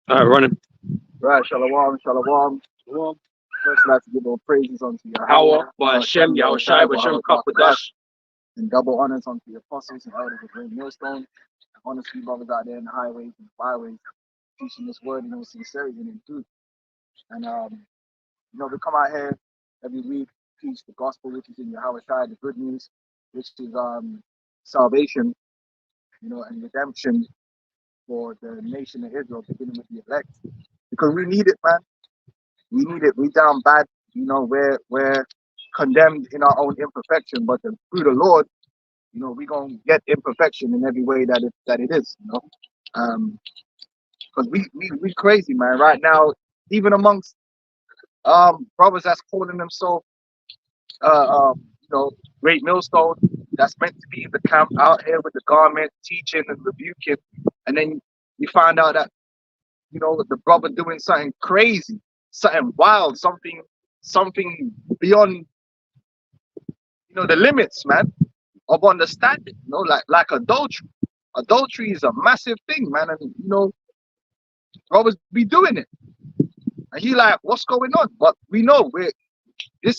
Running. Right, shalom, shalom. Shalom. First, I'd like to give all praises unto Yahweh, Power by Hashem, Yahushai, Hashem, Kakadash. and double honors unto the apostles and elders of Great Millstone, and honor to you brothers out there in the highways and byways, teaching this word in all sincerity and in truth. And we come out here every week, teach the gospel, which is in Yahweh Shai, the good news, which is salvation, and redemption for the nation of Israel, beginning with the elect. Because we need it, man. We need it. We down bad. We're condemned in our own imperfection, but through the Lord, we gonna get imperfection in every way that it is. Because we crazy, man. Right now, even amongst brothers that's calling themselves Great Millstone, that's meant to be in the camp out here with the garment, teaching and rebuking, and then you find out that the brother doing something crazy, something wild, something beyond the limits, man, of understanding. Like adultery. Adultery is a massive thing, man, and brothers be doing it, and he like, what's going on? But we know this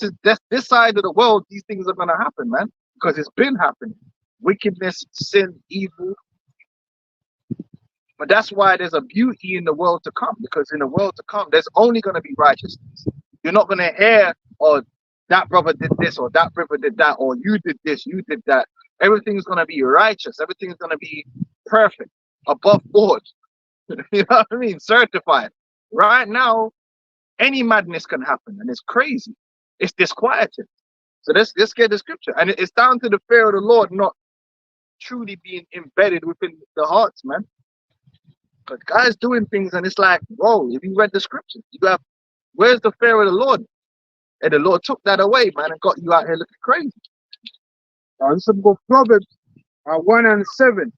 side of the world, these things are gonna happen, man, because it's been happening. Wickedness, sin, evil. But that's why there's a beauty in the world to come, because in the world to come, there's only going to be righteousness. You're not going to hear, or that brother did this, or that brother did that, or you did this, you did that. Everything's going to be righteous. Everything's going to be perfect, above board. You know what I mean? Certified. Right now, any madness can happen, and it's crazy. It's disquieting. So let's get the scripture. And it's down to the fear of the Lord not truly being embedded within the hearts, man. But guys doing things, and it's like, whoa, if you read the scriptures, where's the fear of the Lord? And the Lord took that away, man, and got you out here looking crazy. And some of Proverbs 1 and 7.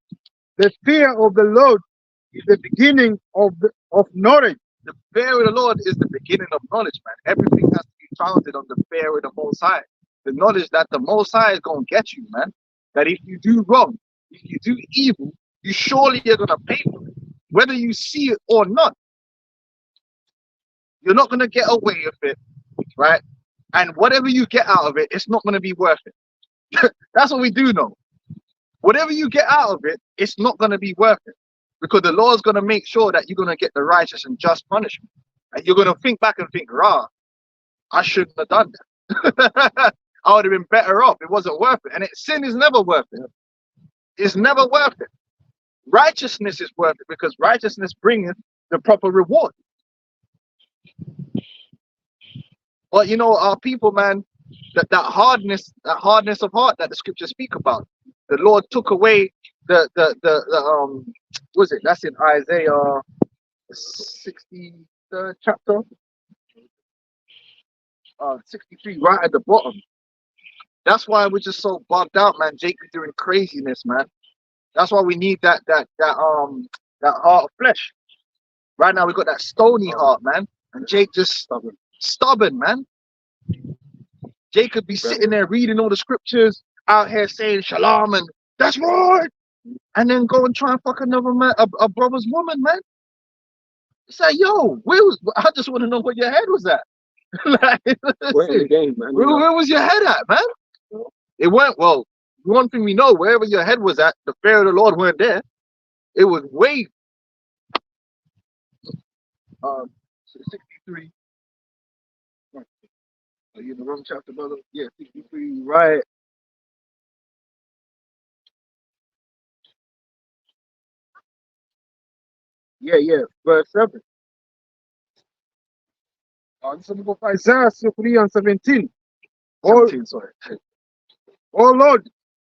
The fear of the Lord is the beginning of knowledge. The fear of the Lord is the beginning of knowledge, man. Everything has to be founded on the fear of the Most High. The knowledge that the Most High is going to get you, man. That if you do wrong, if you do evil, you surely are going to pay for it. Whether you see it or not, you're not going to get away with it, right? And whatever you get out of it, it's not going to be worth it. That's what we do know. Whatever you get out of it, it's not going to be worth it. Because the Lord's going to make sure that you're going to get the righteous and just punishment. And you're going to think back and think, rah, I shouldn't have done that. I would have been better off. It wasn't worth it. And sin is never worth it. It's never worth it. Righteousness is worth it, because righteousness brings the proper reward. But our people, man, that hardness of heart that the scriptures speak about, the Lord took away the was it? That's in Isaiah 63rd chapter, 63, right at the bottom. That's why we're just so bugged out, man. Jacob doing craziness, man. That's why we need that heart of flesh. Right now we got that stony heart, man. And Jake just stubborn, man. Jacob be sitting there reading all the scriptures, out here saying shalom and that's right, and then go and try and fuck another man, a brother's woman, man. It's like, yo, I just want to know where your head was at. Like, Where game, man? Where was your head at, man? It went well. One thing we know, wherever your head was at, the fear of the Lord weren't there. It was way 63. Are you in the wrong chapter, brother? Yeah, 63, right. Yeah, verse 7. And some of Isaiah 3 and 17. 17, sorry. Oh Lord,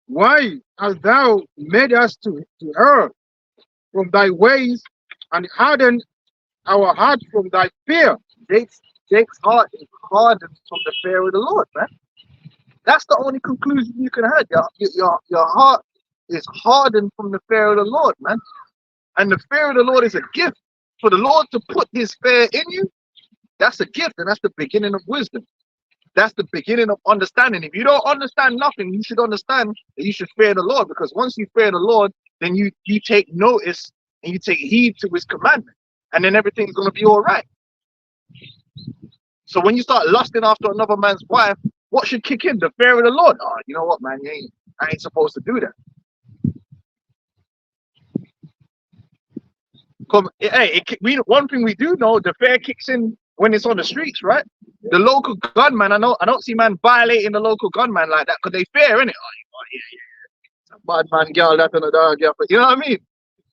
why hast thou made us to err from thy ways, and hardened our heart from thy fear? Jake's heart is hardened from the fear of the Lord, man. That's the only conclusion you can have. Your heart is hardened from the fear of the Lord, man. And the fear of the Lord is a gift. For the Lord to put his fear in you, that's a gift, and that's the beginning of wisdom. That's the beginning of understanding. If you don't understand nothing, you should understand that you should fear the Lord, because once you fear the Lord, then you take notice and you take heed to his commandment. and then everything's gonna be all right. So when you start lusting after another man's wife, what should kick in? The fear of the Lord. Oh, you know what, man? I ain't supposed to do that. Come, hey, one thing we do know, the fear kicks in when it's on the streets, right? The local gunman, I don't see man violating the local gunman like that because they fear, innit? Oh, yeah. Bad man girl, that and a dog girl. You know what I mean?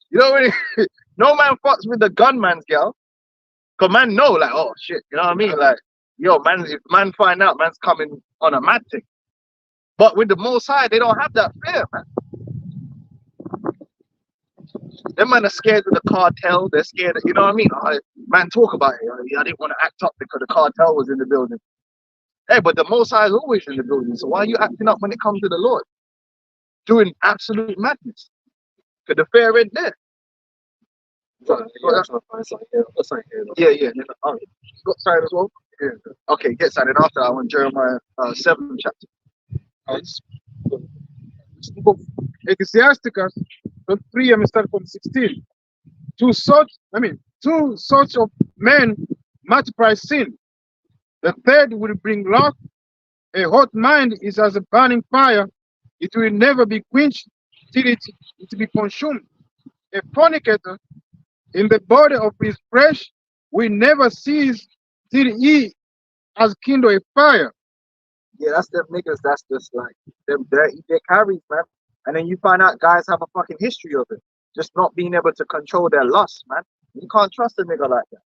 You know what I mean? No man fucks with the gunman's girl. Cause man know, like, oh shit, you know what I mean? Like, yo, man, if man find out man's coming on a mad thing. But with the Most High, they don't have that fear, man. Them man are scared of the cartel. They're scared of, you know what I mean? Man, talk about it. I didn't want to act up because the cartel was in the building. Hey, but the Most High is always in the building. So why are you acting up when it comes to the Lord? Doing absolute madness. Because the fear ain't there. Yeah. Oh, you got side as well? Yeah. Okay, get side. And after I want Jeremiah 7 chapter. Book of Ecclesiasticus, 3, and start from 16. Two sorts of men multiply sin. The third will bring wrath. A hot mind is as a burning fire. It will never be quenched till it be consumed. A fornicator in the body of his flesh will never cease till he has kindled a fire. Yeah, that's them niggas. That's just like them dirty dick Harrys, man. And then you find out guys have a fucking history of it, just not being able to control their lust, man. You can't trust a nigga like that.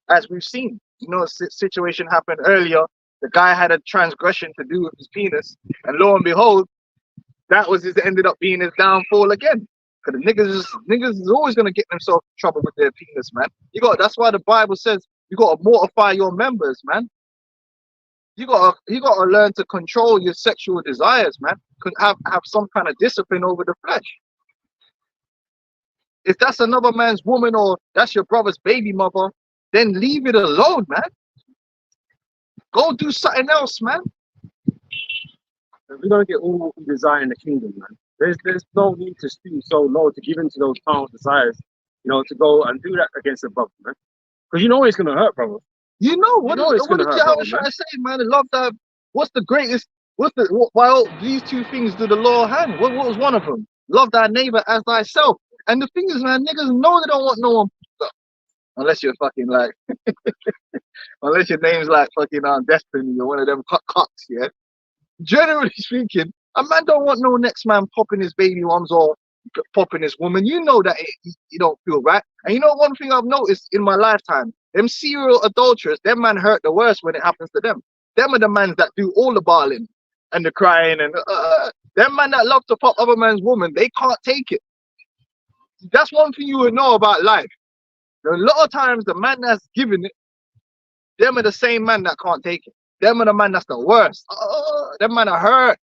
As we've seen, you know, a situation happened earlier. The guy had a transgression to do with his penis, and lo and behold, that was ended up being his downfall again. Cause the niggas is always gonna get themselves in trouble with their penis, man. That's why the Bible says you gotta mortify your members, man. You gotta learn to control your sexual desires, man. Have some kind of discipline over the flesh. If that's another man's woman or that's your brother's baby mother, then leave it alone, man. Go do something else, man. We're gonna get all we desire in the kingdom, man. There's no need to stoop so low to give into those carnal desires, you know, to go and do that against a brother, man. Because you know it's gonna hurt, brother. You know what did I was trying to say, man? Love that. What's the greatest? Why these two things do the law hang? What was one of them? Love thy neighbor as thyself. And the thing is, man, niggas know they don't want no one, unless you're fucking like, unless your name's like fucking Destiny or one of them cocks, yeah. Generally speaking, a man don't want no next man popping his baby moms or popping his woman. You know that you don't feel right. And you know one thing I've noticed in my lifetime, them serial adulterers, them man hurt the worst when it happens to them. Them are the mans that do all the bawling and the crying and them man that love to pop other man's woman, they can't take it. That's one thing you would know about life. A lot of times the man that's giving it, them are the same man that can't take it. Them are the man that's the worst. Them man are hurt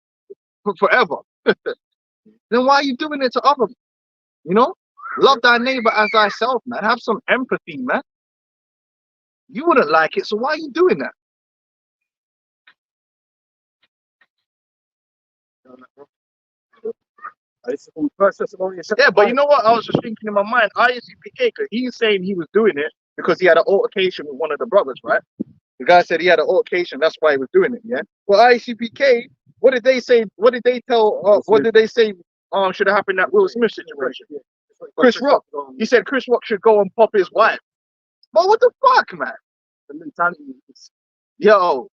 forever. Then why are you doing it to other? You know, love thy neighbor as thyself, man. Have some empathy, man. You wouldn't like it, so why are you doing that? Yeah, but you know what? I was just thinking in my mind, ISUPK, because he's saying he was doing it because he had an altercation with one of the brothers, right? The guy said he had an altercation, that's why he was doing it, yeah? Well, ISUPK, what did they say? What did they tell? What did they say should have happened in that Will Smith situation? Chris Rock. He said Chris Rock should go and pop his wife. But what the fuck, man? The mentality is... Yo,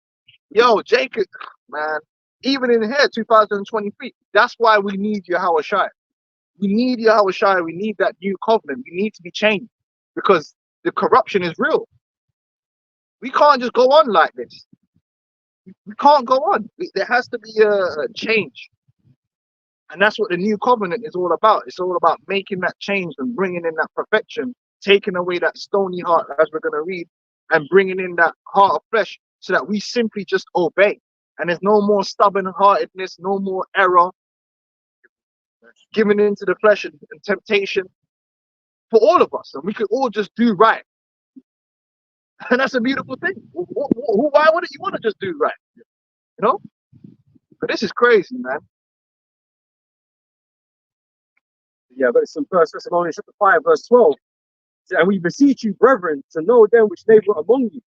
Jacob, man. Even in here, 2023, that's why we need Yahweh Shai. We need Yahweh Shai. We need that new covenant. We need to be changed because the corruption is real. We can't just go on like this. We can't go on. There has to be a change. And that's what the new covenant is all about. It's all about making that change and bringing in that perfection, taking away that stony heart, as we're going to read, and bringing in that heart of flesh so that we simply just obey. And there's no more stubborn-heartedness, no more error, giving into the flesh and temptation for all of us. And we could all just do right. And that's a beautiful thing. Why wouldn't you want to just do right? You know? But this is crazy, man. Yeah, but it's in 1 Thessalonians chapter 5, verse 12. And we beseech you, brethren, to know them which labor among you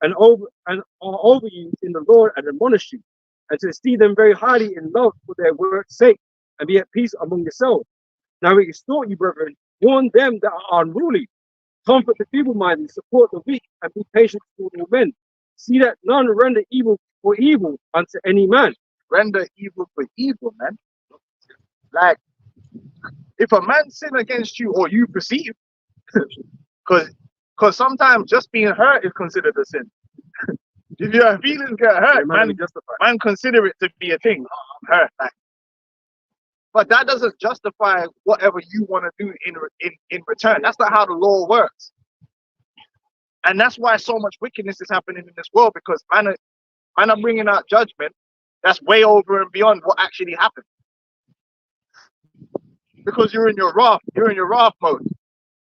and are over you in the Lord and admonish you, and to esteem them very highly in love for their work's sake, and be at peace among yourselves. Now we exhort you, brethren, warn them that are unruly, comfort the feeble-minded, support the weak, and be patient toward all men. See that none render evil for evil unto any man. Render evil for evil, man. Like, if a man sin against you or you perceive, because sometimes just being hurt is considered a sin. If your feelings get hurt, man consider it to be a thing. Oh, I'm hurt. Like, but that doesn't justify whatever you want to do in return. That's not how the law works. And that's why so much wickedness is happening in this world, because man are bringing out judgment that's way over and beyond what actually happened. Because you're in your wrath mode.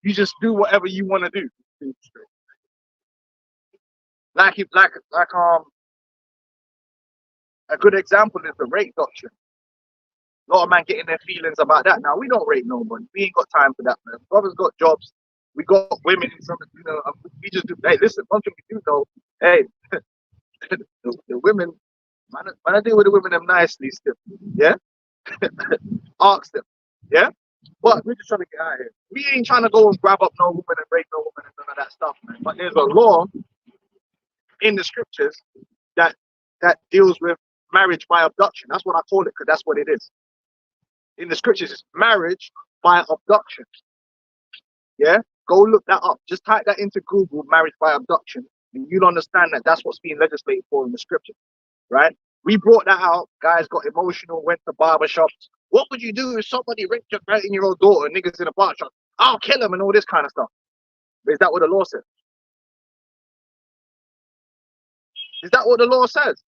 You just do whatever you want to do. Like a good example is the rape doctrine. A lot of man getting their feelings about that. Now we don't rape nobody. We ain't got time for that, man. Brothers got jobs. We got women. We just do. Hey, listen. One thing we do though. Hey, the women. Man, I deal with the women them nicely still. Yeah. Ask them. Yeah. But We're just trying to get out of here. we ain't trying to go and grab up no woman and rape no woman and none of that stuff, man. But there's a law in the scriptures that deals with marriage by abduction. That's what I call it, because that's what it is. In the scriptures, it's marriage by abduction. Yeah, go look that up. Just type that into Google, marriage by abduction, and you'll understand that that's what's being legislated for in the scripture, right? We brought that out. Guys got emotional, went to barbershops. What would you do if somebody raped your 13-year-old daughter, niggas in a bar shop? I'll kill him and all this kind of stuff. Is that what the law says? Is that what the law says?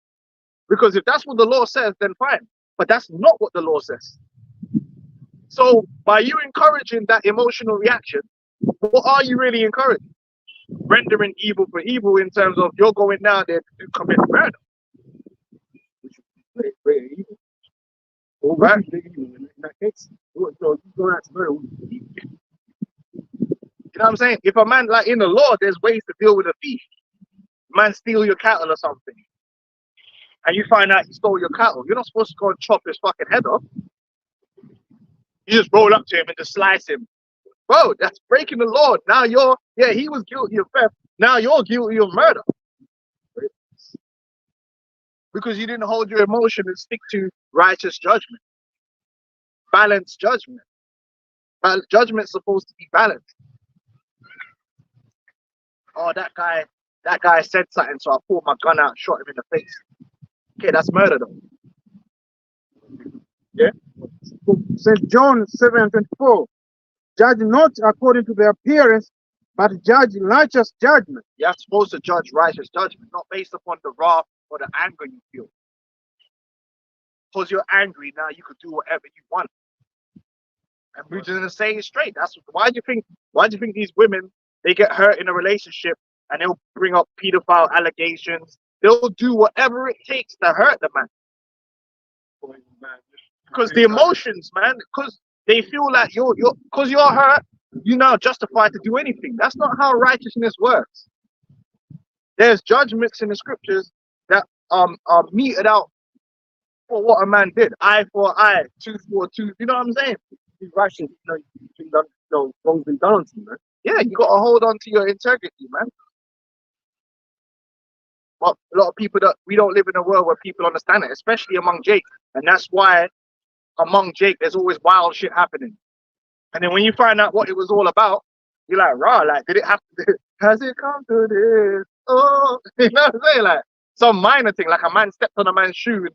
Because if that's what the law says, then fine. But that's not what the law says. So by you encouraging that emotional reaction, what are you really encouraging? Rendering evil for evil in terms of you're going down there to commit murder. Great evil. Or Right. in that case. So you go out to murder. You know what I'm saying? If a man, like in the law, there's ways to deal with a thief. Man steal your cattle or something, and you find out he stole your cattle. You're not supposed to go and chop his fucking head off. You just roll up to him and just slice him. Bro, that's breaking the law. Now he was guilty of theft. Now you're guilty of murder. Because you didn't hold your emotion and stick to righteous judgment. Balanced judgment. Judgment's supposed to be balanced. Oh, that guy said something, so I pulled my gun out and shot him in the face. Okay, that's murder though. Yeah. St. John 7:24. Judge not according to their appearance, but judge righteous judgment. You're supposed to judge righteous judgment, not based upon the wrath or the anger you feel. Because you're angry now, you could do whatever you want. And we're just gonna say it straight. Why do you think these women, they get hurt in a relationship and they'll bring up pedophile allegations? They'll do whatever it takes to hurt the man. Because the emotions, man, because they feel like because you're hurt, you're now justified to do anything. That's not how righteousness works. There's judgments in the scriptures that are meted out for what a man did. Eye for eye, tooth for tooth. You know what I'm saying? Righteous, wrong's been done to you, man. Yeah, you got to hold on to your integrity, man. But a lot of people, we don't live in a world where people understand it, especially among Jake. And that's why among Jake, there's always wild shit happening. And then when you find out what it was all about, you're like, rah, like, did it have to, has it come to this? Oh, you know what I'm saying? Like, some minor thing, like a man stepped on a man's shoe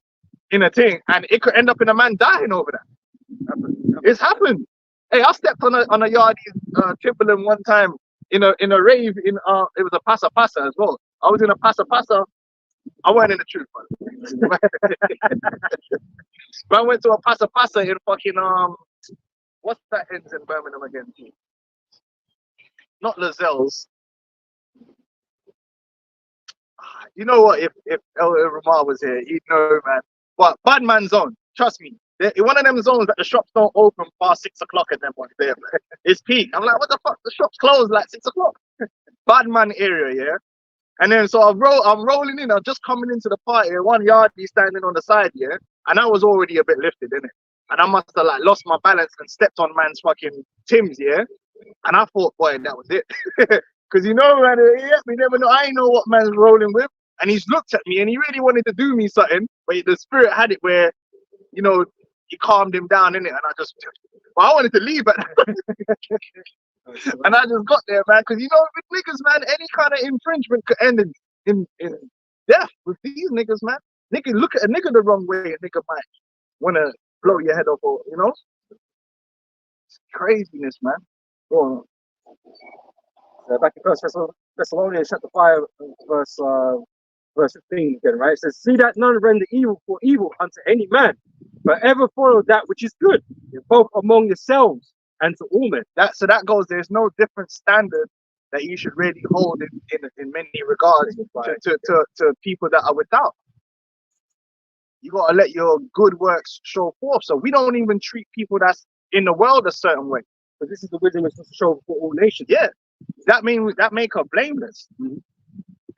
in a thing, and it could end up in a man dying over that. It's happened. Hey, I stepped on a yardie Timberland one time in a rave it was a pasa as well. I was in a pasa. I weren't in the truth, man. But I went to a pasa in fucking what's that ends in Birmingham again? Not Lazelle's. You know what? If El Ramar was here, he'd know, man. But Bad Man Zone, trust me, In one of them zones that the shops don't open past 6 o'clock at them one there. It's peak. I'm like, what the fuck? The shops closed like 6 o'clock. Bad man area, yeah. And then so I'm rolling in. I'm just coming into the party. One yardie standing on the side, yeah. And I was already a bit lifted, innit? And I must have like lost my balance and stepped on man's fucking Tim's, yeah. And I thought, boy, that was it. Because you know, man, yeah, we never know. I ain't know what man's rolling with. And he's looked at me and he really wanted to do me something, but the spirit had it where, you know, he calmed him down, innit? And I just, well, I wanted to leave, but and I just got there, man. Because you know, with niggas, man, any kind of infringement could end in death with these niggas, man. Nigga, look at a nigga the wrong way, a nigga might want to blow your head off, or you know, it's craziness, man. Go on. Back in First Thessalonians chapter 5, verse 15 again, right? It says, "See that none render evil for evil unto any man, but ever follow that which is good, both among yourselves and to all men." So that goes. There's no different standard that you should really hold in many regards to people that are without. You gotta let your good works show forth. So we don't even treat people that's in the world a certain way. But this is the wisdom we're supposed to show for all nations. Yeah, that make her blameless. Mhm.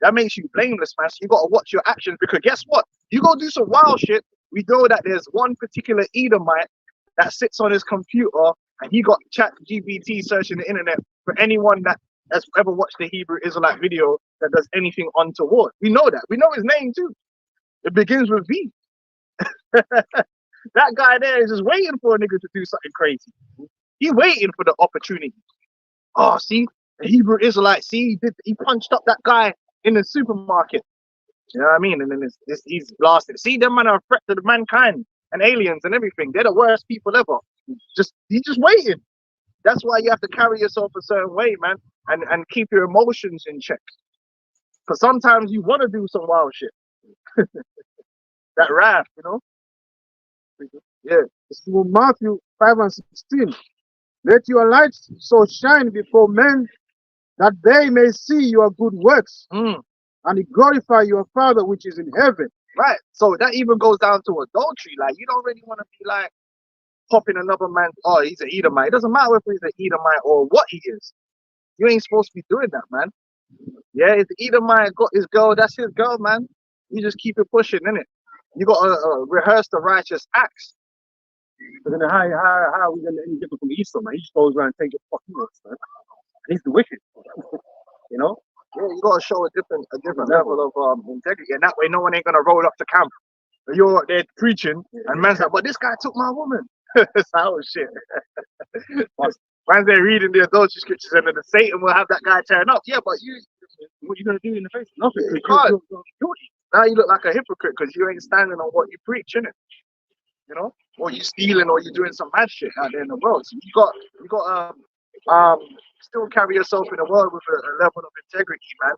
That makes you blameless, man. So you gotta watch your actions, because guess what? You go do some wild shit. We know that there's one particular Edomite that sits on his computer and he got ChatGPT searching the internet for anyone that has ever watched the Hebrew Israelite video that does anything untoward. We know that. We know his name too. It begins with V. That guy there is just waiting for a nigga to do something crazy. He waiting for the opportunity. Oh, see, the Hebrew Israelite, see, he punched up that guy in the supermarket. You know what I mean? And then he's blasted. See, them man are a threat to the mankind and aliens and everything. They're the worst people ever. He's just waiting. That's why you have to carry yourself a certain way, man, and keep your emotions in check. Because sometimes you want to do some wild shit. That wrath, you know? Yeah. It's from Matthew 5 and 16. Let your light so shine before men that they may see your good works and glorify your Father which is in heaven. Right. So that even goes down to adultery. Like, you don't really want to be like popping another man. Oh, he's an Edomite. It doesn't matter if he's an Edomite or what he is. You ain't supposed to be doing that, man. Yeah, if the Edomite got his girl, that's his girl, man. You just keep it pushing, innit? You got to rehearse the righteous acts. But then how are we going to any different from Esau, man? He just goes around and takes what he wants, man. He's the wicked, you know? Yeah, you got to show a different level of integrity, and that way no one ain't gonna roll up to camp. You're out there preaching, and man's like, "But this guy took my woman." That's how shit. Man's there reading the adultery scriptures, and then the Satan will have that guy turn up. Yeah, but what you gonna do in the face? Nothing. You can't. Now you look like a hypocrite because you ain't standing on what you preach, innit? You know, or you stealing, or you doing some mad shit out there in the world. So you got still carry yourself in the world with a level of integrity, man.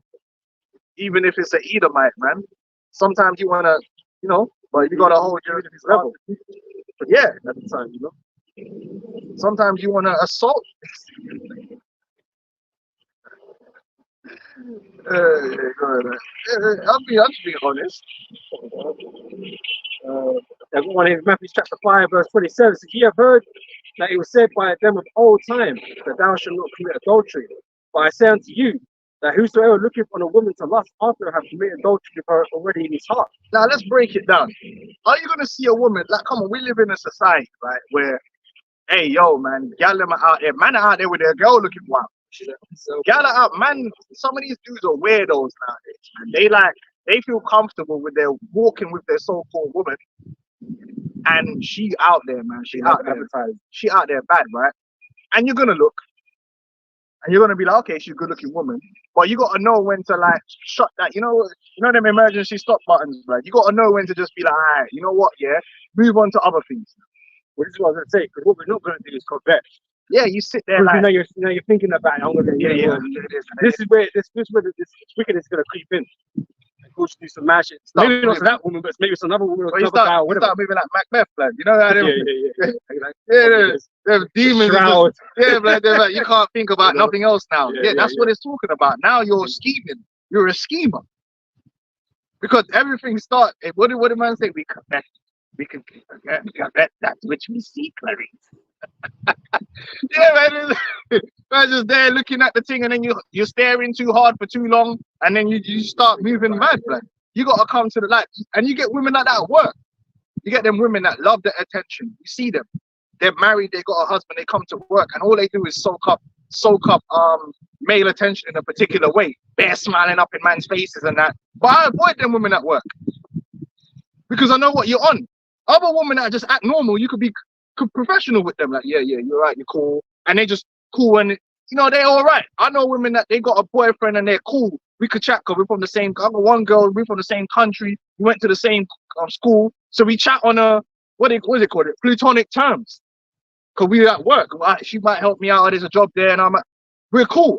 Even if it's an Edomite, man. Sometimes you wanna, you know, but you gotta hold your level. But yeah, at the time, you know. Sometimes you wanna assault. I'm being honest. Everyone in Matthew chapter 5, verse 27 says, "Ye have heard that it was said by them of old time, that thou shalt not commit adultery. But I say unto you, that whosoever looketh on a woman to lust after her hath committed adultery with her already in his heart." Now let's break it down. Are you gonna see a woman, like, come on, we live in a society, right, where, hey, yo, man, gal them are out there, man are out there with their girl looking wild. Gal are out, man, some of these dudes are weirdos nowadays, man. They feel comfortable with their walking with their so-called woman, and she out there, man. She out there bad, right? And you're gonna look, and you're gonna be like, okay, she's a good-looking woman, but you gotta know when to like shut that. You know them emergency stop buttons, right? You gotta know when to just be like, all right, you know what? Yeah, move on to other things. Well, this is what I was gonna say, because what we're not gonna do is covet. Yeah, you sit there like, you're thinking about it. I'm gonna This is where this wickedness is gonna creep in. Go to do some mad shit. Maybe not to that woman, but maybe it's another woman or another guy or whatever. Start moving like Macbeth, like, you know how Yeah. They're demons. Yeah, like, you can't think about nothing else now. Yeah, that's what it's talking about. Now you're scheming. You're a schemer. Because everything starts. What did man say? We connect. We can get that which we see, Clarice. Yeah, man. Man just there looking at the thing, and then you're staring too hard for too long, and then you start moving mad. Like you gotta come to the light, and you get women like that at work. You get them women that love the attention. You see them. They're married, they got a husband, they come to work, and all they do is soak up male attention in a particular way. They're smiling up in man's faces and that. But I avoid them women at work because I know what you're on. Other women that just act normal, you could be professional with them. Like, yeah, you're right, you're cool. And they just cool and they're all right. I know women that they got a boyfriend and they're cool. We could chat because we're from the same, I got one girl, we're from the same country, we went to the same school. So we chat on what is it called? Plutonic terms. Because we're at work. She might help me out, there's a job there, and we're cool.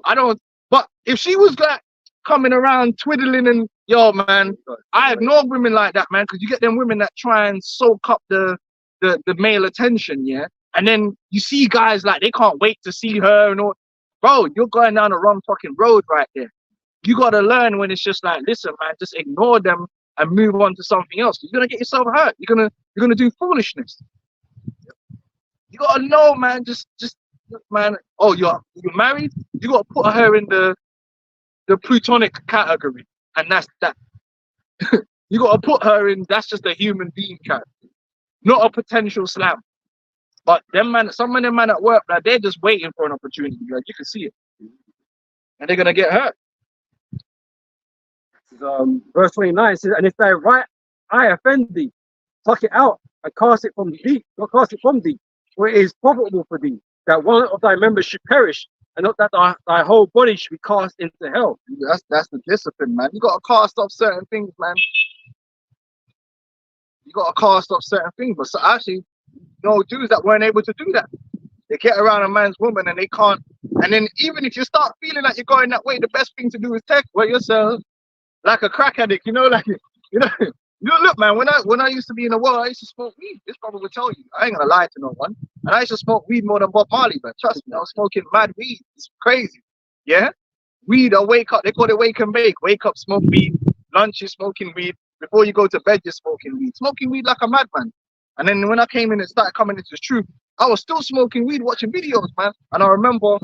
But if she was like coming around twiddling and, yo, man, I ignore women like that, man, because you get them women that try and soak up the male attention, yeah? And then you see guys like, they can't wait to see her and all. Bro, you're going down the wrong fucking road right there. You got to learn when it's just like, listen, man, just ignore them and move on to something else. You're going to get yourself hurt. You're gonna do foolishness. You got to know, man, just man, oh, you're married? You got to put her in the plutonic category. And that's that. You got to put her in, that's just a human being category. Not a potential slam. But some of them man at work, like, they're just waiting for an opportunity. Like, you can see it. And they're going to get hurt. Verse 29 says, and if thy right eye offend thee, pluck it out and cast it from thee. Not cast it from thee, for it is profitable for thee that one of thy members should perish, and not that thy whole body should be cast into hell. That's the discipline, man. You got to cast off certain things, man. You got to cast off certain things. But so actually, dudes that weren't able to do that. They get around a man's woman and they can't. And then even if you start feeling like you're going that way, the best thing to do is take away yourself like a crack addict. Look, man. When I used to be in the world, I used to smoke weed. This brother will tell you. I ain't gonna lie to no one. And I used to smoke weed more than Bob Marley, but trust me, I was smoking mad weed. It's crazy. Yeah, weed. I wake up. They call it wake and bake. Wake up, smoke weed. Lunch, you're smoking weed. Before you go to bed, you're smoking weed. Smoking weed like a madman. And then when I came in and started coming into the truth, I was still smoking weed, watching videos, man. And I remember,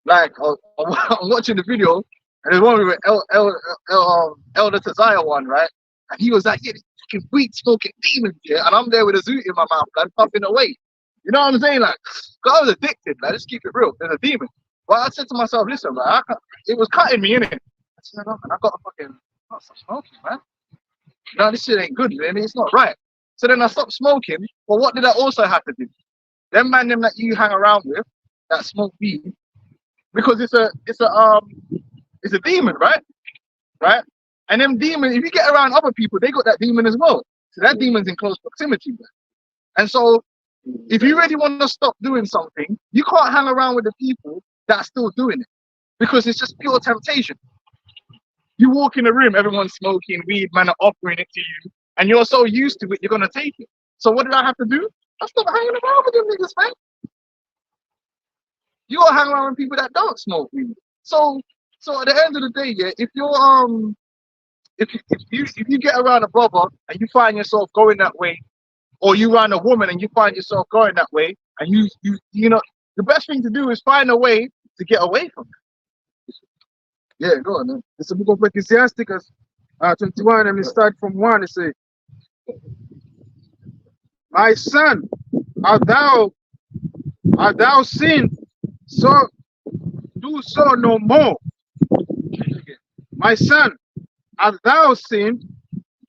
like, I'm watching the video, and there's one with Elder Tazaya one, right? And he was like, yeah, fucking weed smoking demons, yeah. And I'm there with a zoot in my mouth, like, puffing away. You know what I'm saying? Like, I was addicted, like, let's keep it real. There's a demon. But I said to myself, listen, like, it was cutting me, innit? I said, no, man, I got to stop smoking, man. No, this shit ain't good, man. It's not right. So then I stopped smoking. But what did I also have to do? Them that you hang around with that smoke weed, because it's a demon, right? Right? And them demons, if you get around other people, they got that demon as well. So that demon's in close proximity. And so if you really want to stop doing something, you can't hang around with the people that are still doing it, because it's just pure temptation. You walk in a room, everyone's smoking weed, man, are offering it to you, and you're so used to it, you're gonna take it. So what did I have to do? I stopped hanging around with them niggas, man. You gotta hang around with people that don't smoke weed. So at the end of the day, yeah, if you're if you get around a brother and you find yourself going that way, or you around a woman and you find yourself going that way, and you know, the best thing to do is find a way to get away from it. Yeah, go on. Man. It's a book of Ecclesiasticus 21, and we start from 1. It says, my son, art thou sinned, so do so no more. My son, art thou sinned,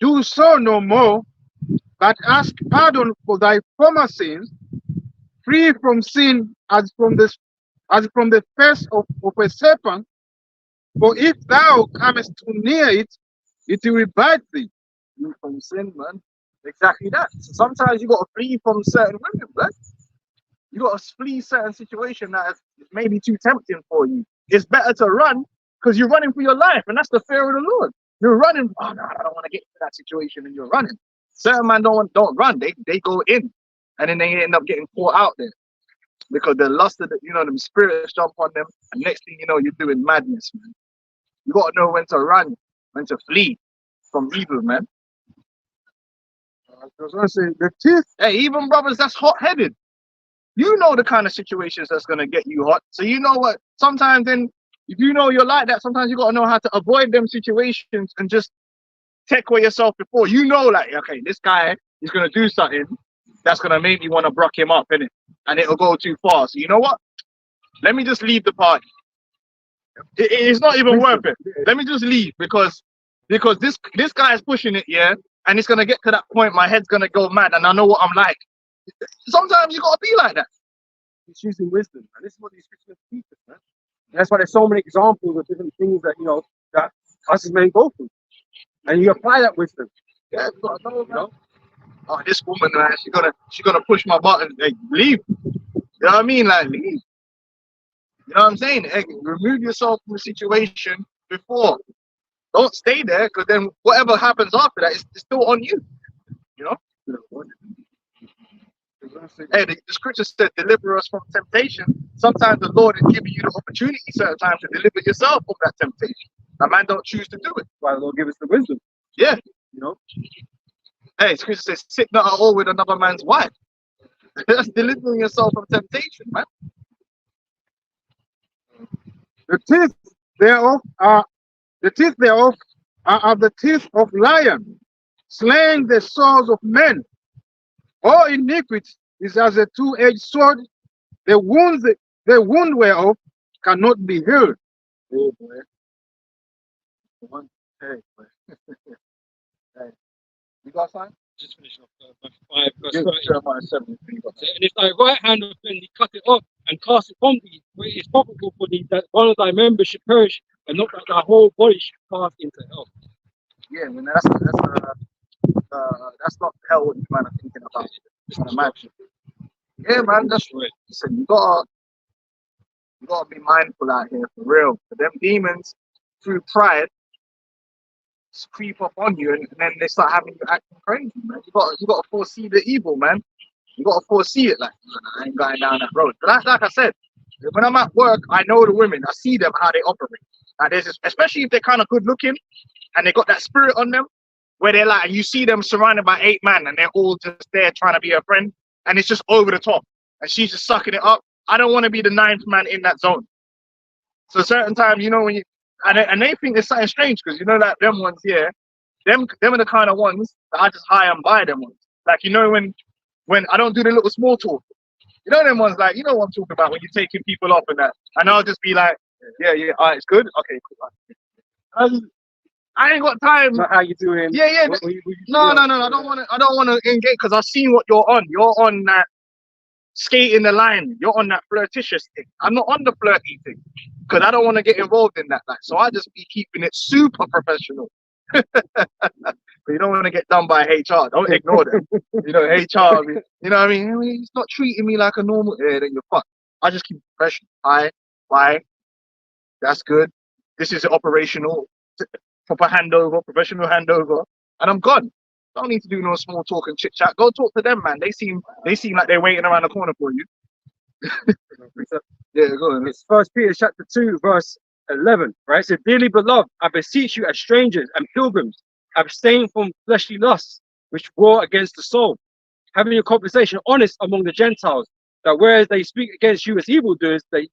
do so no more, but ask pardon for thy former sins, free from sin as from the face of a serpent. For if thou comest too near it, it will bite thee. Free from sin, man. Exactly that. So sometimes you got to flee from certain women, man. You got to flee certain situation that is maybe too tempting for you. It's better to run because you're running for your life, and that's the fear of the Lord. You're running. Oh no, I don't want to get into that situation, and you're running. Certain men don't run. They go in, and then they end up getting caught out there because the lust of them spirits jump on them, and next thing you know, you're doing madness, man. You got to know when to run, when to flee from evil, man. I was gonna say the teeth. Hey, even brothers that's hot-headed, you know the kind of situations that's gonna get you hot. So you know what? Sometimes then, if you know you're like that, sometimes you gotta know how to avoid them situations and just take away yourself before. You know, like, okay, this guy is gonna do something that's gonna make me want to bruck him up, innit? And it'll go too far. So you know what? Let me just leave the party. It's not even worth it. Let me just leave because this guy is pushing it, yeah, and it's gonna get to that point. My head's gonna go mad, and I know what I'm like. Sometimes you gotta be like that. He's using wisdom, and this is what these scriptures teach us, man. And that's why there's so many examples of different things that that us as men go through, and you apply that wisdom. Yeah, you gotta know, man. Oh, this woman, man, she's gonna push my button. Hey, leave. You know what I mean? Like, leave. You know what I'm saying? Hey, remove yourself from the situation before. Don't stay there, because then whatever happens after that is still on you. You know? Hey, the scripture said, deliver us from temptation. Sometimes the Lord is giving you the opportunity certain times to deliver yourself from that temptation. A man don't choose to do it. Why the Lord give us the wisdom? Yeah. You know? Hey, scripture says, sit not at all with another man's wife. That's delivering yourself from temptation, man. The teeth thereof are of the teeth of lion, slaying the souls of men. All iniquity is as a two-edged sword. The wound whereof cannot be healed. Oh boy. Hey, boy. Hey. You got something? Just finishing off verse 5, verse Yeah, 30. Jeremiah 7. You got And if thy right hand offend thee, cut it off and cast it from thee, for it is probable for thee that one of thy members should perish, and not that thy whole body should pass into hell. Yeah, I mean, that's not the hell what you man are thinking about. Yeah, man, that's right. Listen, you gotta be mindful out here for real. For them demons, through pride, just creep up on you, and then they start having you acting crazy, man. You gotta foresee the evil, man. You gotta foresee it. Like, I ain't going down that road. But like I said, when I'm at work, I know the women. I see them how they operate. Like, especially if they're kind of good looking, and they got that spirit on them, where they're like, you see them surrounded by 8 men, and they're all just there trying to be a friend, and it's just over the top, and she's just sucking it up. I don't want to be the 9th man in that zone. So certain times, you know, when you and they think there's something strange, because you know that them ones here, them are the kind of ones that I just hire and buy them ones. Like, you know, when I don't do the little small talk, you know, them ones, like, you know what I'm talking about, when you're taking people off and that, and I'll just be like, yeah, all right, it's good, okay, cool. I ain't got time. So how you doing? Yeah. No. I don't want to engage, because I've seen what you're on. You're on that skating the line. You're on that flirtatious thing. I'm not on the flirty thing, because I don't want to get involved in that. Like, so I just be keeping it super professional. But you don't want to get done by HR. Don't ignore them. You know, HR. You know what I mean? He's not treating me like a normal. Yeah, then you're fucked. I just keep it professional. Hi, bye. That's good. This is operational. Proper handover, professional handover, and I'm gone. Don't need to do no small talk and chit chat. Go talk to them, man. They seem like they're waiting around the corner for you. Yeah, go on. It's 1 Peter chapter 2, verse 11, right? So, dearly beloved, I beseech you as strangers and pilgrims, abstain from fleshly lusts, which war against the soul, having your conversation honest among the Gentiles, that whereas they speak against you as evildoers, they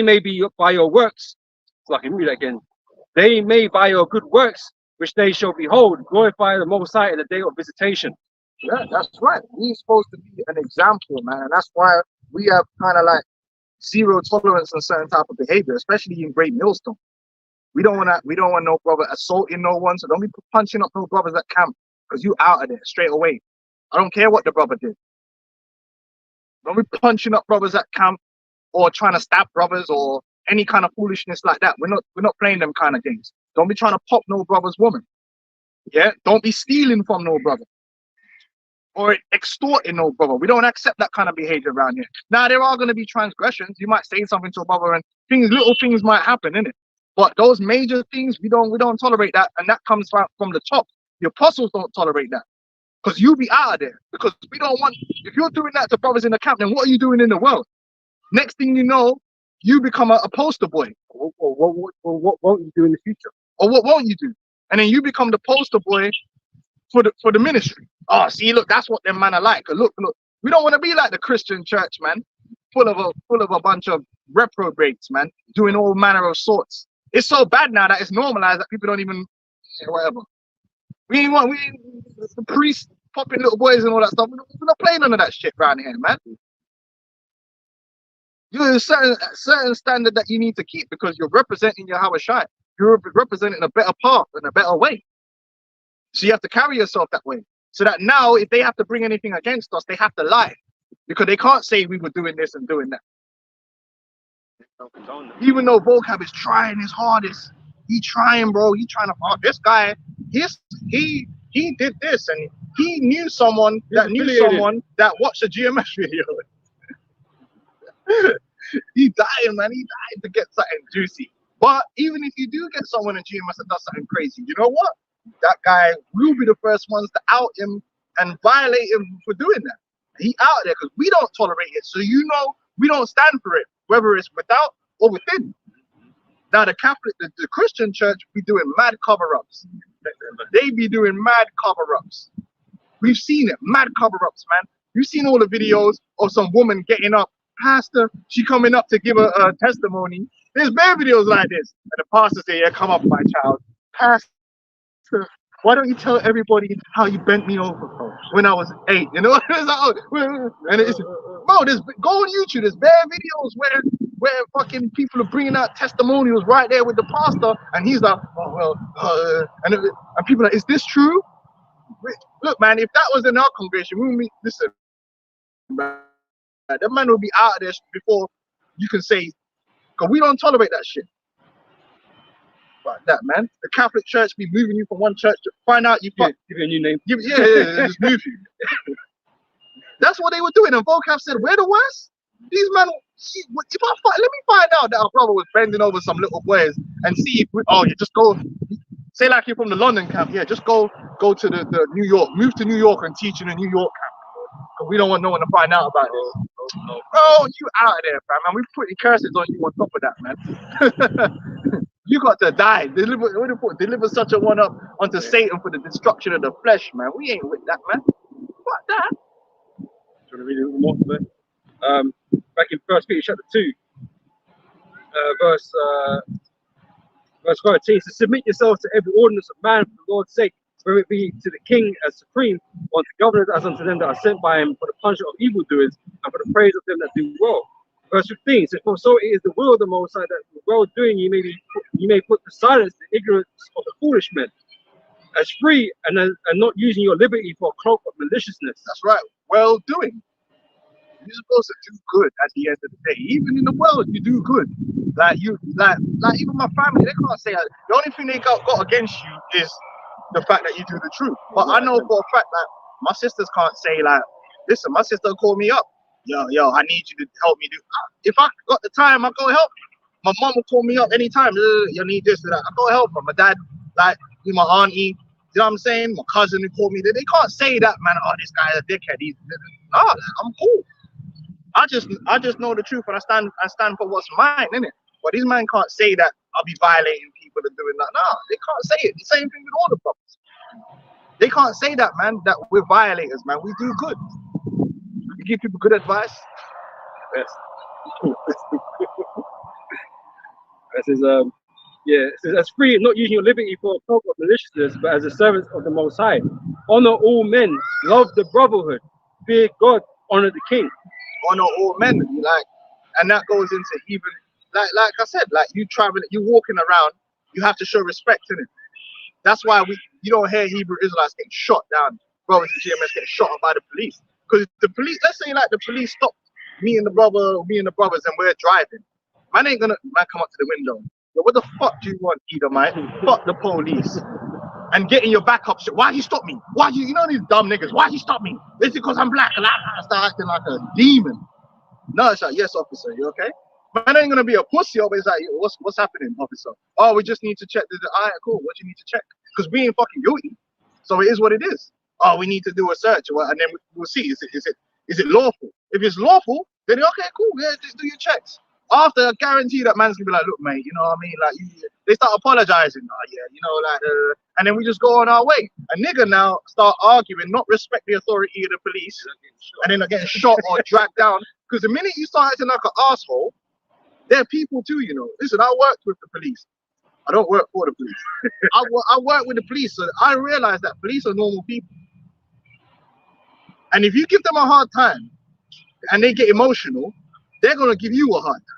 may be by your works. So I can read that again. They may by your good works, which they shall behold, glorify the Most High in the day of visitation. Yeah, that's right. We're supposed to be an example, man. And that's why we have kind of like zero tolerance on certain type of behavior, especially in Great Millstone. We don't want no brother assaulting no one. So don't be punching up no brothers at camp, because you out of there straight away. I don't care what the brother did. Don't be punching up brothers at camp or trying to stab brothers or any kind of foolishness like that. We're not playing them kind of games. Don't be trying to pop no brother's woman. Yeah, don't be stealing from no brother or extorting no brother. We don't accept that kind of behavior around here. Now, there are going to be transgressions. You might say something to a brother and little things might happen, innit? But those major things, we don't tolerate that, and that comes from the top. The apostles don't tolerate that, because you be out of there. Because we don't want. If you're doing that to brothers in the camp, then what are you doing in the world? Next thing you know, you become a poster boy. What won't you do in the future? Or what won't you do? And then you become the poster boy for the ministry. Oh, see, look, that's what them man are like. Look, we don't want to be like the Christian church, man, full of a bunch of reprobates, man, doing all manner of sorts. It's so bad now that it's normalized that people don't even whatever. We the priests popping little boys and all that stuff. We're not playing none of that shit around here, man. There's a certain standard that you need to keep because you're representing your Hawashai. You're representing a better path and a better way. So you have to carry yourself that way. So that now, if they have to bring anything against us, they have to lie. Because they can't say we were doing this and doing that. Even though Vocab is trying his hardest. He trying, bro. He trying to, oh, this guy, he did this and he knew someone that knew someone that watched a GMS video. He died, man. He died to get something juicy. But even if you do get someone in GMS that does something crazy, you know what? That guy will be the first ones to out him and violate him for doing that. He out there because we don't tolerate it. So you know we don't stand for it, whether it's without or within. Now the Catholic, the Christian church be doing mad cover-ups. They be doing mad cover-ups. We've seen it, mad cover-ups, man. You've seen all the videos of some woman getting up, pastor, she coming up to give a testimony. There's bare videos like this. And the pastor say, yeah, come up, my child. Pastor, why don't you tell everybody how you bent me over when I was 8? You know, and it's, bro, go on YouTube. There's bare videos where fucking people are bringing out testimonials right there with the pastor, and he's like, oh well, and people are like, is this true? Look, man, if that was in our congregation, we would be, listen, man, that man will be out of there before you can say, because we don't tolerate that shit. Like that, man. The Catholic Church be moving you from one church to find out you fuck. Give you a new name. Yeah, just move you. That's what they were doing. And Vocab said, we're the worst. These men, let me find out that our brother was bending over some little boys and see if you just go, say like you're from the London camp, yeah, just go to the New York, move to New York and teach in the New York camp. We don't want no one to find out about it. Oh, you out of there, fam, man. We're putting curses on you on top of that, man. You got to die. Deliver such a one up unto Satan for the destruction of the flesh, man. We ain't with that, man. What that? Trying to read a little more, man. Back in 1 Peter chapter 2, verse 13, it says, submit yourselves to every ordinance of man for the Lord's sake, whether it be to the king as supreme, or to governors as unto them that are sent by him for the punishment of evildoers and for the praise of them that do well. Verse 15 says, for so it is the will of the Most High that well doing you may put to silence the ignorance of the foolish men, as free and not using your liberty for a cloak of maliciousness. That's right. Well doing. You're supposed to do good at the end of the day. Even in the world, you do good. Like even my family, they can't say the only thing they got against you is the fact that you do the truth. But I know for a fact that my sisters can't say like, listen, my sister called me up. Yo, I need you to help me do. If I got the time, I'll go help. My mom will call me up anytime. You need this or that. I'll go help her. My dad, like, my auntie, you know what I'm saying? My cousin who called me. They can't say that, man. Oh, this guy is a dickhead. No, I'm cool. I just know the truth and I stand for what's mine, innit? But these men can't say that I'll be violating people and doing that. No, they can't say it. The same thing with all the brothers. They can't say that, man, that we're violators, man. We do good. We give people good advice. Yes. It says, it says, as free, not using your liberty for a cloak of maliciousness, but as a servant of the Most High. Honor all men, love the brotherhood, fear God, honor the king. Honor all men, like, and that goes into even like I said, like you walking around, you have to show respect in it. That's why you don't hear Hebrew Israelites getting shot down, brothers and GMS getting shot up by the police. Because the police, let's say like the police stop me and the brothers and we're driving. Man come up to the window. Yo, what the fuck do you want, Edomite? Fuck the police. And getting your back up shit. Why you stop me? Why you know these dumb niggas? Why you stop me? Is it because I'm black? And I start acting like a demon. No, it's like, yes, officer, you okay? Man ain't gonna be a pussy, but it's like, what's happening, officer? Oh, we just need to check this. Alright, cool. What do you need to check? Because we ain't fucking guilty. So it is what it is. Oh, we need to do a search, and then we'll see. Is it lawful? If it's lawful, then okay, cool. Yeah, just do your checks. After, I guarantee that man's gonna be like, look, mate, you know what I mean? Like, they start apologizing. Oh, yeah, you know, like, and then we just go on our way. A nigga now start arguing, not respect the authority of the police, and then they're getting shot or dragged down. Because the minute you start acting like an asshole, they're people too, you know. Listen, I worked with the police. I don't work for the police. I work with the police, so I realize that police are normal people. And if you give them a hard time and they get emotional, they're gonna give you a hard time.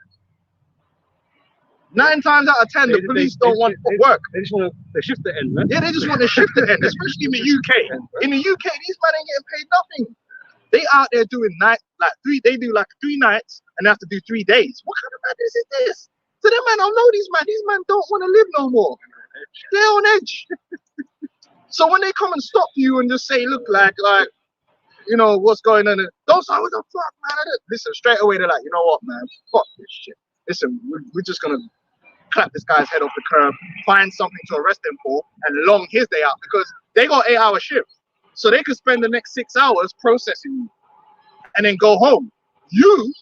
9 times out of 10, the police don't want work. They just want to shift the end, man. Yeah, they just want to shift the end, especially in the UK. In the UK, these men ain't getting paid nothing. They out there doing they do like 3 nights and they have to do 3 days. What kind of madness is this? So them man, I know these men don't want to live no more. They're on edge. So when they come and stop you and just say, look, like, you know, what's going on? Don't say, what the fuck, man? Listen, straight away, they're like, you know what, man? Fuck this shit. Listen, we're just going to clap this guy's head off the curb, find something to arrest him for, and long his day out, because they got 8-hour shifts. So they could spend the next 6 hours processing you and then go home. You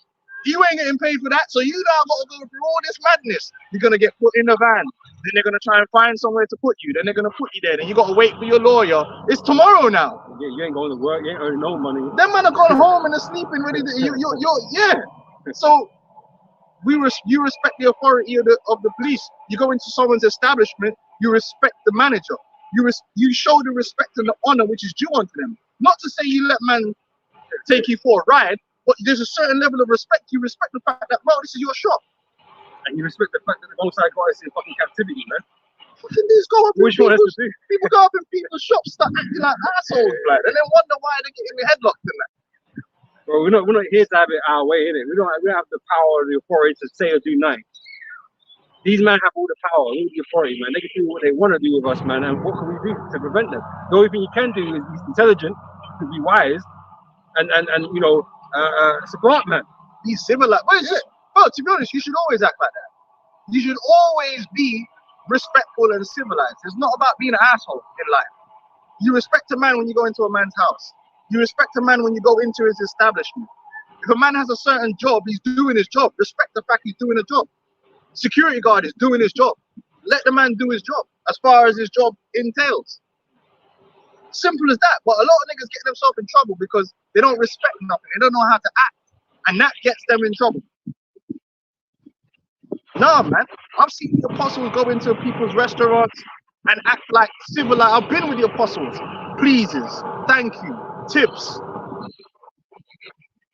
ain't getting paid for that, so you now got to go through all this madness. You're going to get put in the van. Then they're going to try and find somewhere to put you. Then they're going to put you there. Then you got to wait for your lawyer. It's tomorrow now. Yeah, you ain't going to work. You ain't earning no money. Them man are going home and they're sleeping ready to, yeah. So you respect the authority of the police. You go into someone's establishment, you respect the manager. You show the respect and the honor which is due unto them. Not to say you let man take you for a ride, but there's a certain level of respect. You respect the fact that, well, this is your shop. And you respect the fact that the most guy is in fucking captivity, man. Fucking these go up Which one has to do? people go up in people's shops, start acting like assholes, like, and then wonder why they're getting their headlocked in that. Bro, we're not here to have it our way, innit? We don't have the power or the authority to say or do nothing. These men have all the power, all the authority, man. They can do what they want to do with us, man. And what can we do to prevent them? The only thing you can do is be intelligent, to be wise, and you know, smart, man. Be civilized. Bro, to be honest, you should always act like that. You should always be respectful and civilized. It's not about being an asshole in life. You respect a man when you go into a man's house. You respect a man when you go into his establishment. If a man has a certain job, he's doing his job. Respect the fact he's doing a job. Security guard is doing his job. Let the man do his job as far as his job entails. Simple as that. But a lot of niggas get themselves in trouble because they don't respect nothing. They don't know how to act. And that gets them in trouble. Nah, man. I've seen the apostles go into people's restaurants and act like civilized. I've been with the apostles. Pleases, thank you, tips.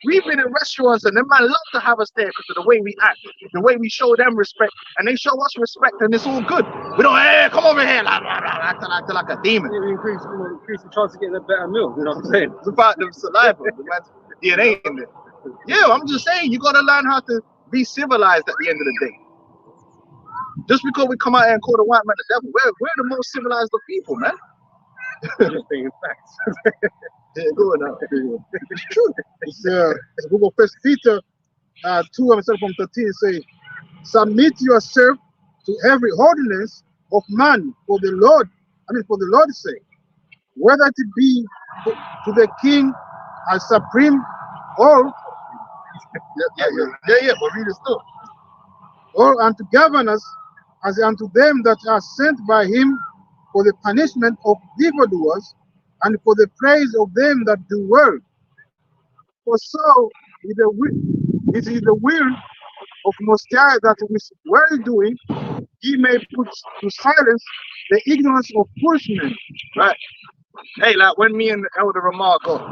We've been in restaurants and them man love to have us there because of the way we act, the way we show them respect, and they show us respect, and it's all good. We don't, hey, come over here, acting like a demon. Yeah, we increase the chance of getting a better meal. You know what I'm saying? It's about the saliva, the man's DNA in there. Yeah, I'm just saying, you gotta learn how to be civilized at the end of the day. Just because we come out here and call the white man the devil, we're the most civilized of people, man. Just saying facts. Yeah, go on now. It's true. It's the book of First Peter 2:13 say, submit yourself to every ordinance of man for the Lord's sake, whether it be to the king as supreme or Yeah, but read it still. or unto governors as unto them that are sent by him for the punishment of evildoers and for the praise of them that do well. For so it is the will of Most High that with well doing he may put to silence the ignorance of foolish men. Right. Hey, like when me and Elder Ramar got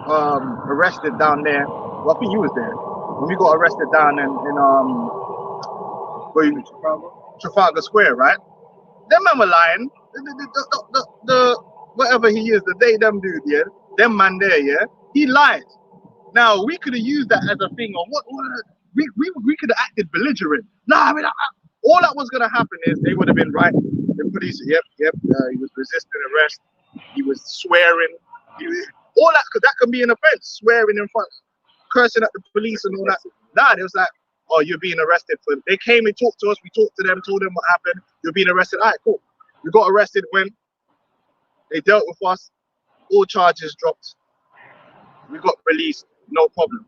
arrested down there, well, I think you was there. When we got arrested down in Trafalgar Square, right? Them man were lying. The whatever he is, the they them dude, yeah, them man there, yeah, he lied. Now we could have used that as a thing, or what we could have acted belligerent. Nah, I mean, all that was gonna happen is they would have been right. The police, yep, he was resisting arrest. He was swearing. All that, because that can be an offense. Swearing in front, cursing at the police and all that. Nah, it was like, oh, you're being arrested for. They came and talked to us. We talked to them, told them what happened. You're being arrested. All right, cool. We got arrested when they dealt with us. All charges dropped. We got released. No problem.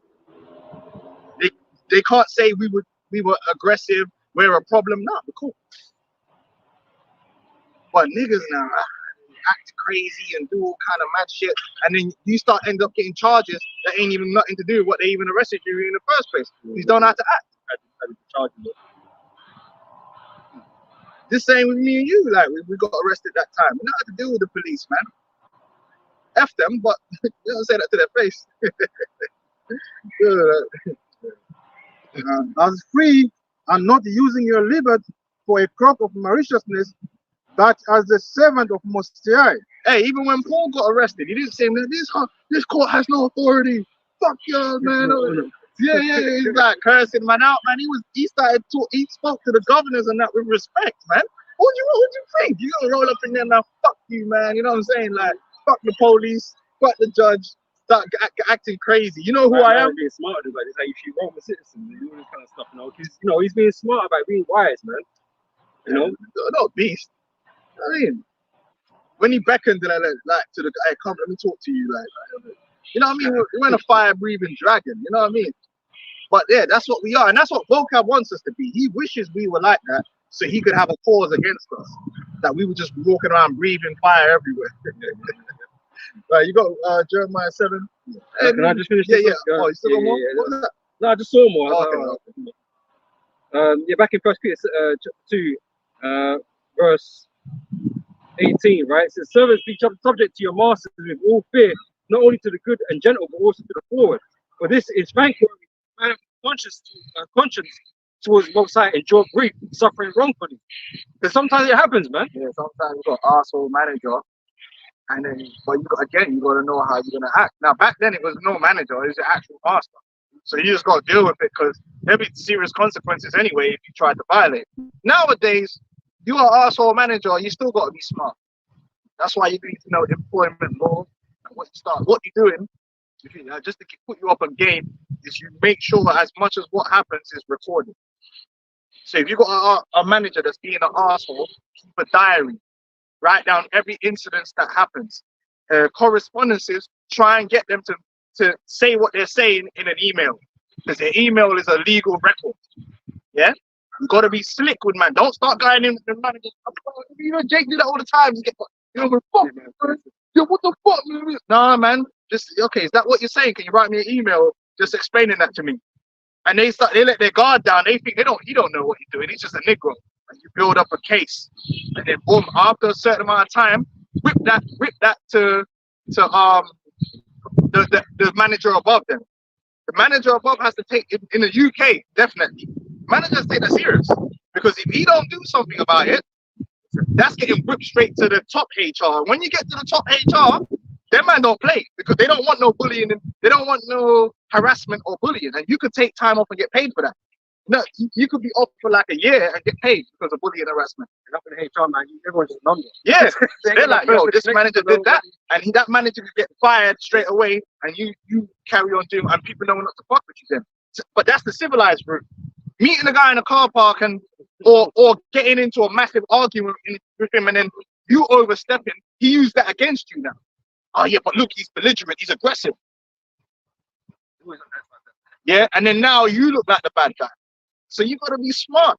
They can't say we we were aggressive, we're a problem. No, we're cool. But niggas now act crazy and do all kind of mad shit, and then you end up getting charges that ain't even nothing to do with what they even arrested you in the first place. You don't know how to act. The same with me and you, like we got arrested that time. We know how to deal with the police, man. F them, but you don't say that to their face. As free and not using your liberty for a crop of maliciousness, but as the servant of Most High. Hey, even when Paul got arrested, he didn't say this court has no authority. Fuck you, man. Yeah, he's like cursing man out, man. He spoke to the governors and that with respect, man. What do you think? You gonna roll up in there now? Fuck you, man. You know what I'm saying? Like, fuck the police, fuck the judge, start acting crazy. You know who I am? Being smart about it. It's like if you Roman citizens and all this kind of stuff, you know, because he's being smart about being wise, man. You know, not beast. I mean, when he beckoned to the guy, come, let me talk to you, like you know what I mean? We're in a fire-breathing dragon. You know what I mean? But yeah, that's what we are, and that's what Vocab wants us to be. He wishes we were like that, so he could have a cause against us. That we were just walking around breathing fire everywhere. Right, you got Jeremiah 7. Can I just finish? Yeah. Oh, you still got more? What was that? No, I just saw more. Okay. Yeah, back in 1 Peter 2, verse 18, right? It says, servants, be subject to your masters with all fear, not only to the good and gentle, but also to the forward. For this is thankworthy, man of conscience towards Most High, endure grief, suffering wrongfully. Because sometimes it happens, man. Yeah, sometimes you got an arsehole manager, and then, but you got to know how you're gonna act. Now, back then it was no manager; it was the actual master. So you just got to deal with it because there'll be serious consequences anyway if you try to violate. Nowadays, you are an arsehole manager, you still got to be smart. That's why you need to know employment law and what you're doing. Just to put you up on game is you make sure as much as what happens is recorded. So if you got a manager that's being an arsehole, keep a diary, write down every incident that happens. Correspondences, try and get them to say what they're saying in an email, because their email is a legal record. Yeah, you got to be slick with man. Don't start going in with the manager. You know, Jake do that all the time. What the fuck? Nah, man. Just okay. Is that what you're saying? Can you write me an email just explaining that to me? And they let their guard down. They think he don't know what he's doing. He's just a Negro. And you build up a case, and then boom, after a certain amount of time, whip that to the manager above them. The manager above has to take it in the UK, definitely. Managers take that serious, because if he don't do something about it, that's getting whipped straight to the top HR. When you get to the top HR, them man don't play, because they don't want no bullying and they don't want no harassment or bullying, and you could take time off and get paid for that. No, you could be off for like a year and get paid because of bullying and harassment. Up in HR, man, everyone's just number. Yeah, they're like, yo, this manager did that, and that manager could get fired straight away, and you carry on doing, and people know not to fuck with you then. But that's the civilized route. Meeting a guy in a car park or getting into a massive argument with him, and then you overstepping, he used that against you now. Oh yeah, but look, he's belligerent, he's aggressive. Yeah, and then now you look like the bad guy. So you got to be smart.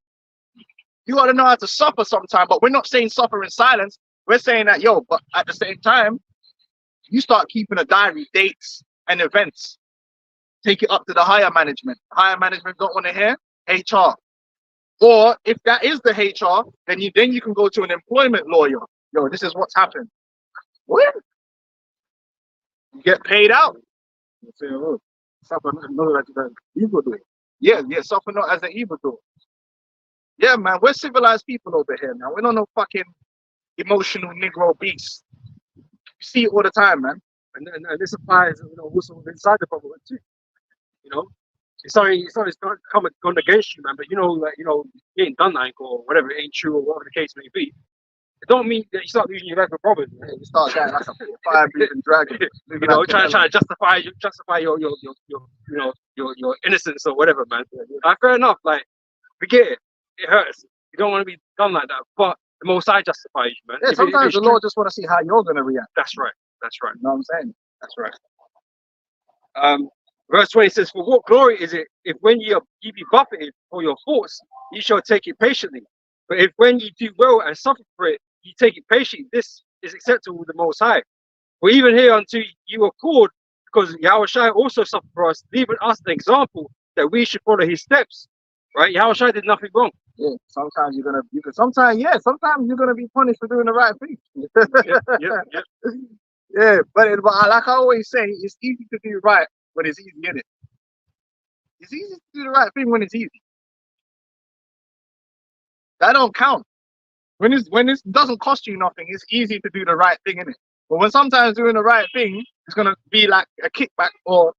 You got to know how to suffer sometime, but we're not saying suffer in silence. We're saying that, yo, but at the same time, you start keeping a diary, dates and events. Take it up to the higher management. Higher management don't want to hear HR. Or if that is the HR, then you can go to an employment lawyer. Yo, this is what's happened. What? You get paid out. Say, oh, suffer not as an evil doer. Yeah, suffer not as an evildoer. Yeah, man, we're civilized people over here, man. We're not no fucking emotional Negro beasts. You see it all the time, man. And this applies, also inside the brotherhood too. It's gone against you, man. But you ain't done that or whatever, it ain't true or whatever the case may be. It don't mean that you start losing your life with brothers. You start getting like a fire-breathing dragon. Trying to justify your innocence or whatever, man. Like, fair enough. Like, we get it. It hurts. You don't want to be done like that, but the Most High justifies you, man. Yeah, sometimes the Lord just want to see how you're gonna react. That's right. You know what I'm saying? That's right. Verse 20 says, "For what glory is it if when ye be buffeted for your faults, ye shall take it patiently? But if when ye do well and suffer for it, ye take it patiently, this is acceptable with the Most High. For even here unto you are called, because Yahushua also suffered for us, leaving us an example that we should follow his steps." Right? Yahushua did nothing wrong. Yeah, sometimes sometimes you're gonna be punished for doing the right thing. Yep. Yeah, but like I always say, it's easy to do right when it's easy, isn't it? It's easy to do the right thing when it's easy. That don't count. When it doesn't cost you nothing, it's easy to do the right thing, isn't it? But when sometimes doing the right thing is gonna be like a kickback, or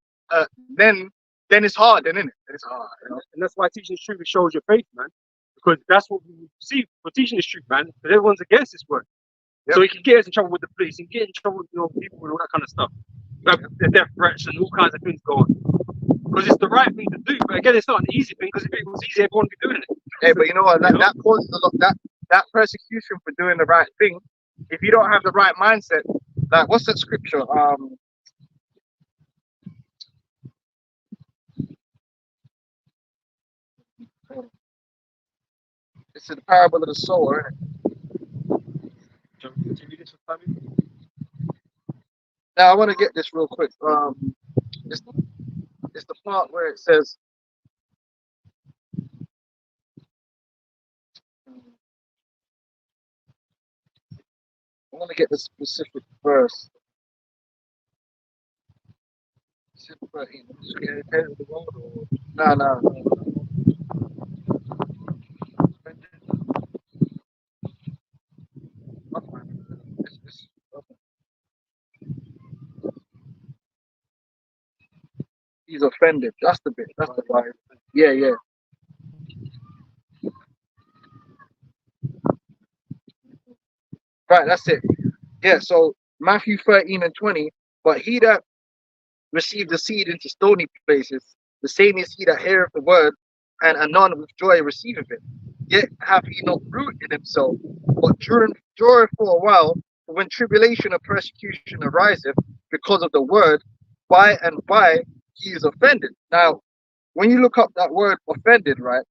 then it's hard, then isn't it? Then it's hard, you know. And that's why teaching the truth shows your faith, man. Because that's what we see for teaching this truth, man. Because everyone's against this word. Yep. So he can get us in trouble with the police, he can get in trouble with people and all that kind of stuff. Like the death threats and all kinds of things going on. Because it's the right thing to do. But again, it's not an easy thing, because if it was easy, everyone would be doing it. Hey, but you know what? You know? That causes a lot. That persecution for doing the right thing. If you don't have the right mindset, like what's that scripture? It's in the parable of the sower, isn't it? Now I want to get this real quick. It's the part where it says, I want to get the specific verse. No. He's offended. That's the bit. That's the vibe. Yeah. Right, that's it. Yeah, so Matthew 13 and 20. But he that received the seed into stony places, the same is he that heareth the word, and anon with joy receiveth it. Yet hath he not root in himself, but dureth for a while. For when tribulation or persecution ariseth because of the word, by and by he is offended. Now, when you look up that word offended, right?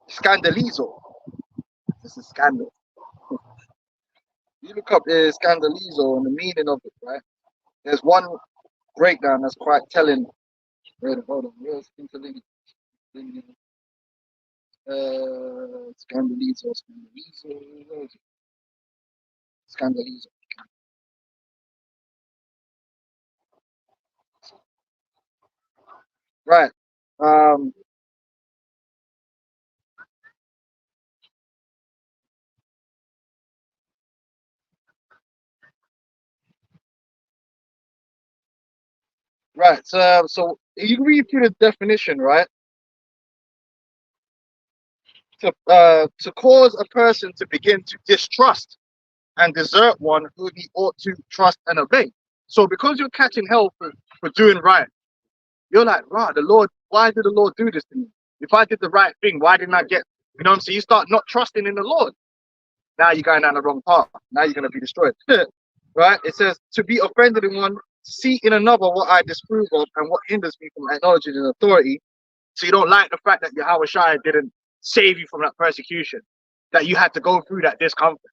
Scandalizo. This is scandal. You look up scandalizo and the meaning of it, right? There's one breakdown that's quite telling. Wait, hold on. Where's scandalizo? Scandalizo. Right. Right. So you can read through the definition, right? To cause a person to begin to distrust and desert one who he ought to trust and obey. So because you're catching hell for doing right, you're like, wow, the Lord, why did the Lord do this to me? If I did the right thing, why didn't I get, you know what I'm saying? You start not trusting in the Lord. Now you're going down the wrong path. Now you're going to be destroyed. Right? It says, to be offended in one, see in another what I disapprove of and what hinders me from acknowledging an authority. So you don't like the fact that Yahushua didn't save you from that persecution, that you had to go through that discomfort.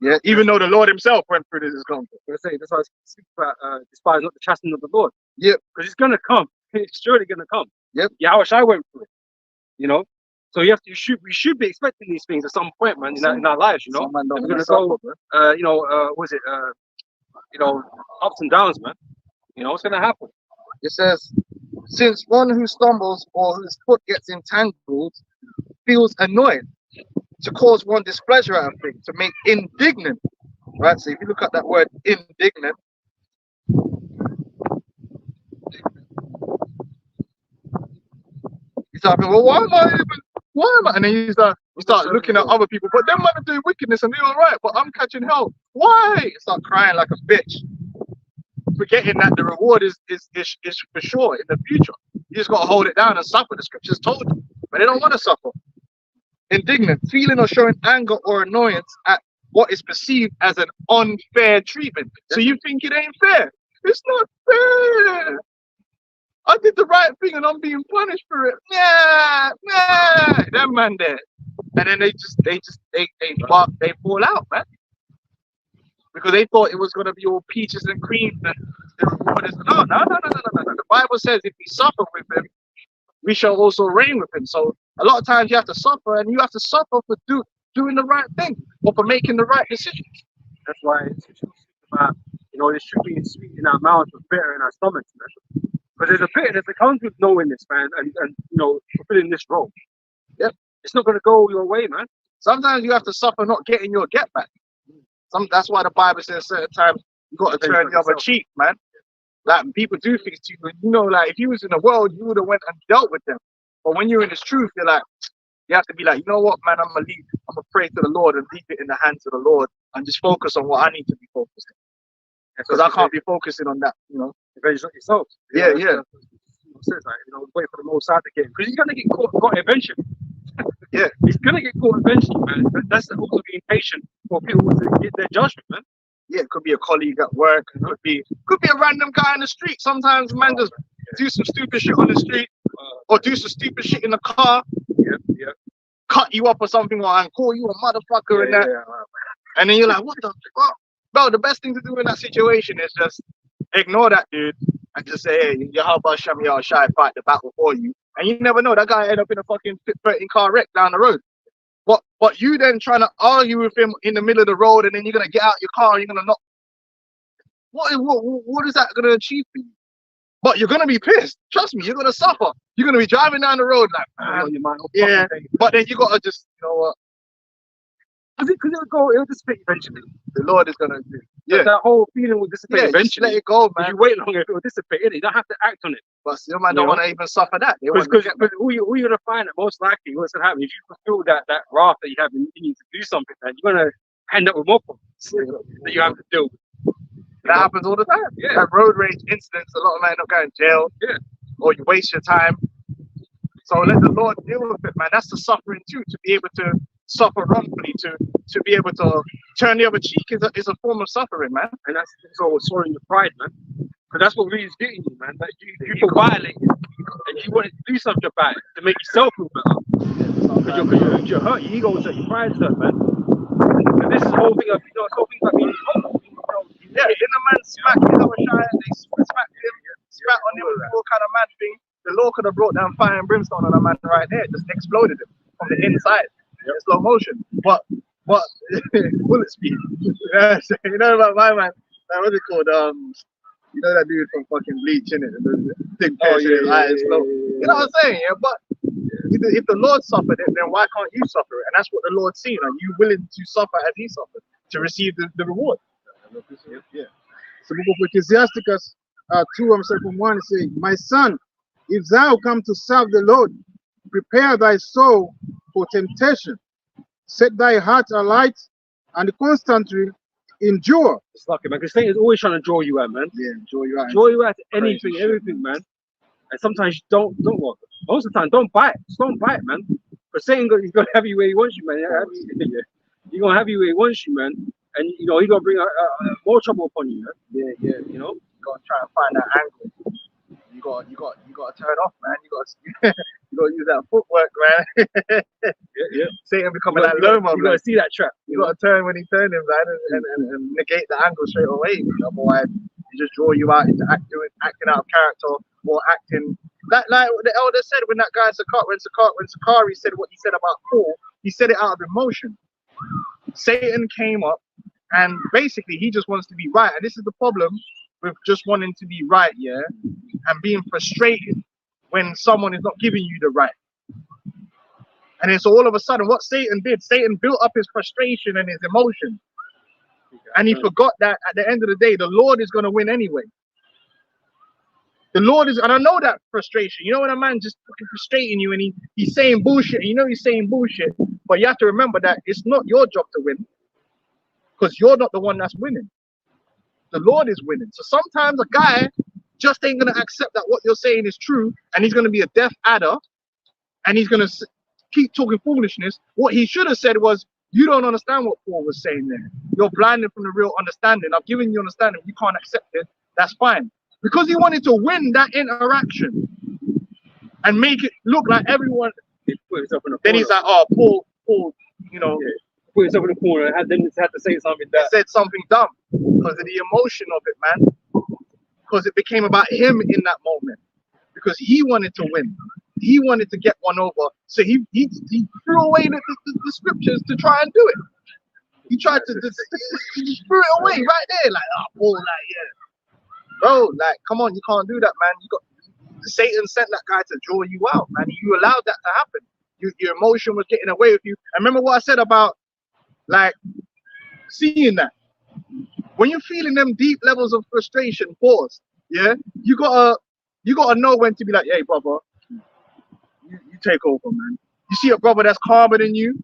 Yeah, even though the Lord himself went through this discomfort. I say that's why I speak about despise not the chastening of the Lord. Yep. Because it's gonna come. It's surely gonna come. Yep. Yahushua went through it. You know? So we should be expecting these things at some point, man, in our lives, you know. We're gonna go ups and downs, man. You know, what's gonna happen? It says, since one who stumbles or whose foot gets entangled feels annoyed, to cause one displeasure at a thing, to make indignant. Right? So if you look at that word indignant, you start thinking, well, why am I? And then you start looking at other people, but them might be doing wickedness and they're all right, but I'm catching hell. Why? You start crying like a bitch, forgetting that the reward is for sure in the future. You just got to hold it down and suffer. The scriptures told you, but they don't want to suffer. indignant, feeling or showing anger or annoyance at what is perceived as an unfair treatment. So you think it ain't fair? It's not fair. I did the right thing and I'm being punished for it. Nah, that man there. And then they fall out, man. Because they thought it was gonna be all peaches and cream and the reward is no. The Bible says if we suffer with him, we shall also reign with him. So a lot of times you have to suffer, and you have to suffer for doing the right thing or for making the right decisions. That's why it's about, this should be sweet in our mouths but bitter in our stomachs, man. Because there's a bitterness that comes with knowing this, man, and fulfilling this role. Yep. It's not gonna go your way, man. Sometimes you have to suffer not getting your get back. That's why the Bible says certain times you got to turn the other cheek, man. Like people do things to you, like if you was in the world, you would have went and dealt with them. But when you're in this truth, you're like, you have to be like, you know what, man, I'm gonna pray to the Lord and leave it in the hands of the Lord and just focus on what I need to be focused on. Because I can't be focusing on that, Revenge not yourself. Yeah. Says like, wait for the Most High to get him. Because he's gonna get caught eventually. Yeah. He's gonna get caught eventually, man. But that's also being patient for people to get their judgment, man. Yeah, it could be a colleague at work, it could be a random guy in the street. Sometimes man just do some stupid shit on the street or do some stupid shit in the car. Yeah. Cut you up or something and call you a motherfucker and that. Yeah. And then you're like, what the fuck? Bro, the best thing to do in that situation is just ignore that dude and just say, hey, your hubba shami or shy fight the battle for you. And you never know, that guy end up in a fucking 13 car wreck down the road. But you then trying to argue with him in the middle of the road, and then you're gonna get out your car and you're gonna knock. What is that gonna achieve for you? But you're gonna be pissed. Trust me, you're gonna suffer. You're gonna be driving down the road like, yeah. But then you gotta just, you know what? Because it'll dissipate eventually. The Lord is gonna do. Yeah. That whole feeling will dissipate eventually. Just let it go, man. If you wait long enough, it will dissipate. You don't have to act on it. But your man don't want to even suffer that. Because who you're gonna find that most likely what's gonna happen if you fulfill that wrath that you have and you need to do something, then you're gonna end up with more problems that you have to deal with. That happens all the time. Yeah. Like road rage incidents, a lot of men end up going to jail. Yeah. Or you waste your time. So let the Lord deal with it, man. That's the suffering too, to be able to suffer wrongfully, to be able to turn the other cheek is a form of suffering, man. And that's also swallowing your pride, man. Because that's what really is getting you, man. That you feel violated and you wanted to do something about it to make yourself feel better. Because you're hurt, your ego is hurt, your pride is hurt, man. And this is the whole thing of, the whole thing about being yeah, then the man smacked him, they smacked him, spat on him, all kind of mad thing. The Lord could have brought down fire and brimstone on a man right there, just exploded him from the inside in slow motion. But bullet speed. You know about my man, what's it called? You know that dude from fucking Bleach, innit? The big pierce in his eyes. You know what I'm saying? Yeah, but if the Lord suffered it, then why can't you suffer it? And that's what the Lord's seen. Are you willing to suffer as he suffered to receive the reward? Yeah. So we go for Ecclesiasticus 2:1, it says, my son, if thou come to serve the Lord, prepare thy soul for temptation. Set thy heart alight and constantly endure. It's lucky, man, because Satan is always trying to draw you out, man. Yeah, draw you out. Draw you out to anything, everything, man. And sometimes you don't work. Most of the time, don't bite. Just don't bite, man. Because Satan, he's going to have you where he wants you, man. He's going to have you where he wants you, man. And, he's going to bring more trouble upon you, man. Yeah. You got to try and find that angle. You got to turn off, man. You got to use that footwork, man. Yeah. Satan becoming like Loma, you got to see that trap. You got to turn when he turned him, man, and negate the angle straight away. Otherwise, he just draw you out into acting out of character or acting like the elder said when that guy when Sakari said what he said about Paul, he said it out of emotion. Satan came up and basically he just wants to be right, and this is the problem with just wanting to be right, yeah, and being frustrated when someone is not giving you the right. And then so all of a sudden what Satan did, Satan built up his frustration and his emotion, and he forgot that at the end of the day the Lord is going to win anyway. The Lord is, and I know that frustration. You know when a man just fucking frustrating you and he's saying bullshit, and he's saying bullshit, but you have to remember that it's not your job to win, because you're not the one that's winning. The Lord is winning. So sometimes a guy just ain't gonna accept that what you're saying is true, and he's gonna be a deaf adder, and he's gonna keep talking foolishness. What he should have said was, you don't understand what Paul was saying there. You're blinded from the real understanding. I've given you understanding. You can't accept it. That's fine. Because he wanted to win that interaction and make it look like everyone. He put himself in a Then corner. he's like, oh, Paul, you know, Yeah. Put himself in the corner and then had to say something he that said something dumb because of the emotion of it, man. Because it became about him in that moment. Because he wanted to win. He wanted to get one over. So he threw away the scriptures to try and do it. He tried to he just threw it away right there. Like, oh, Paul, like, yeah. Bro, like, come on, you can't do that, man. Satan sent that guy to draw you out, man. You allowed that to happen. Your emotion was getting away with you. And remember what I said about, like, seeing that. When you're feeling them deep levels of frustration, pause. Yeah, you gotta know when to be like, hey, brother, you take over, man. You see a brother that's calmer than you,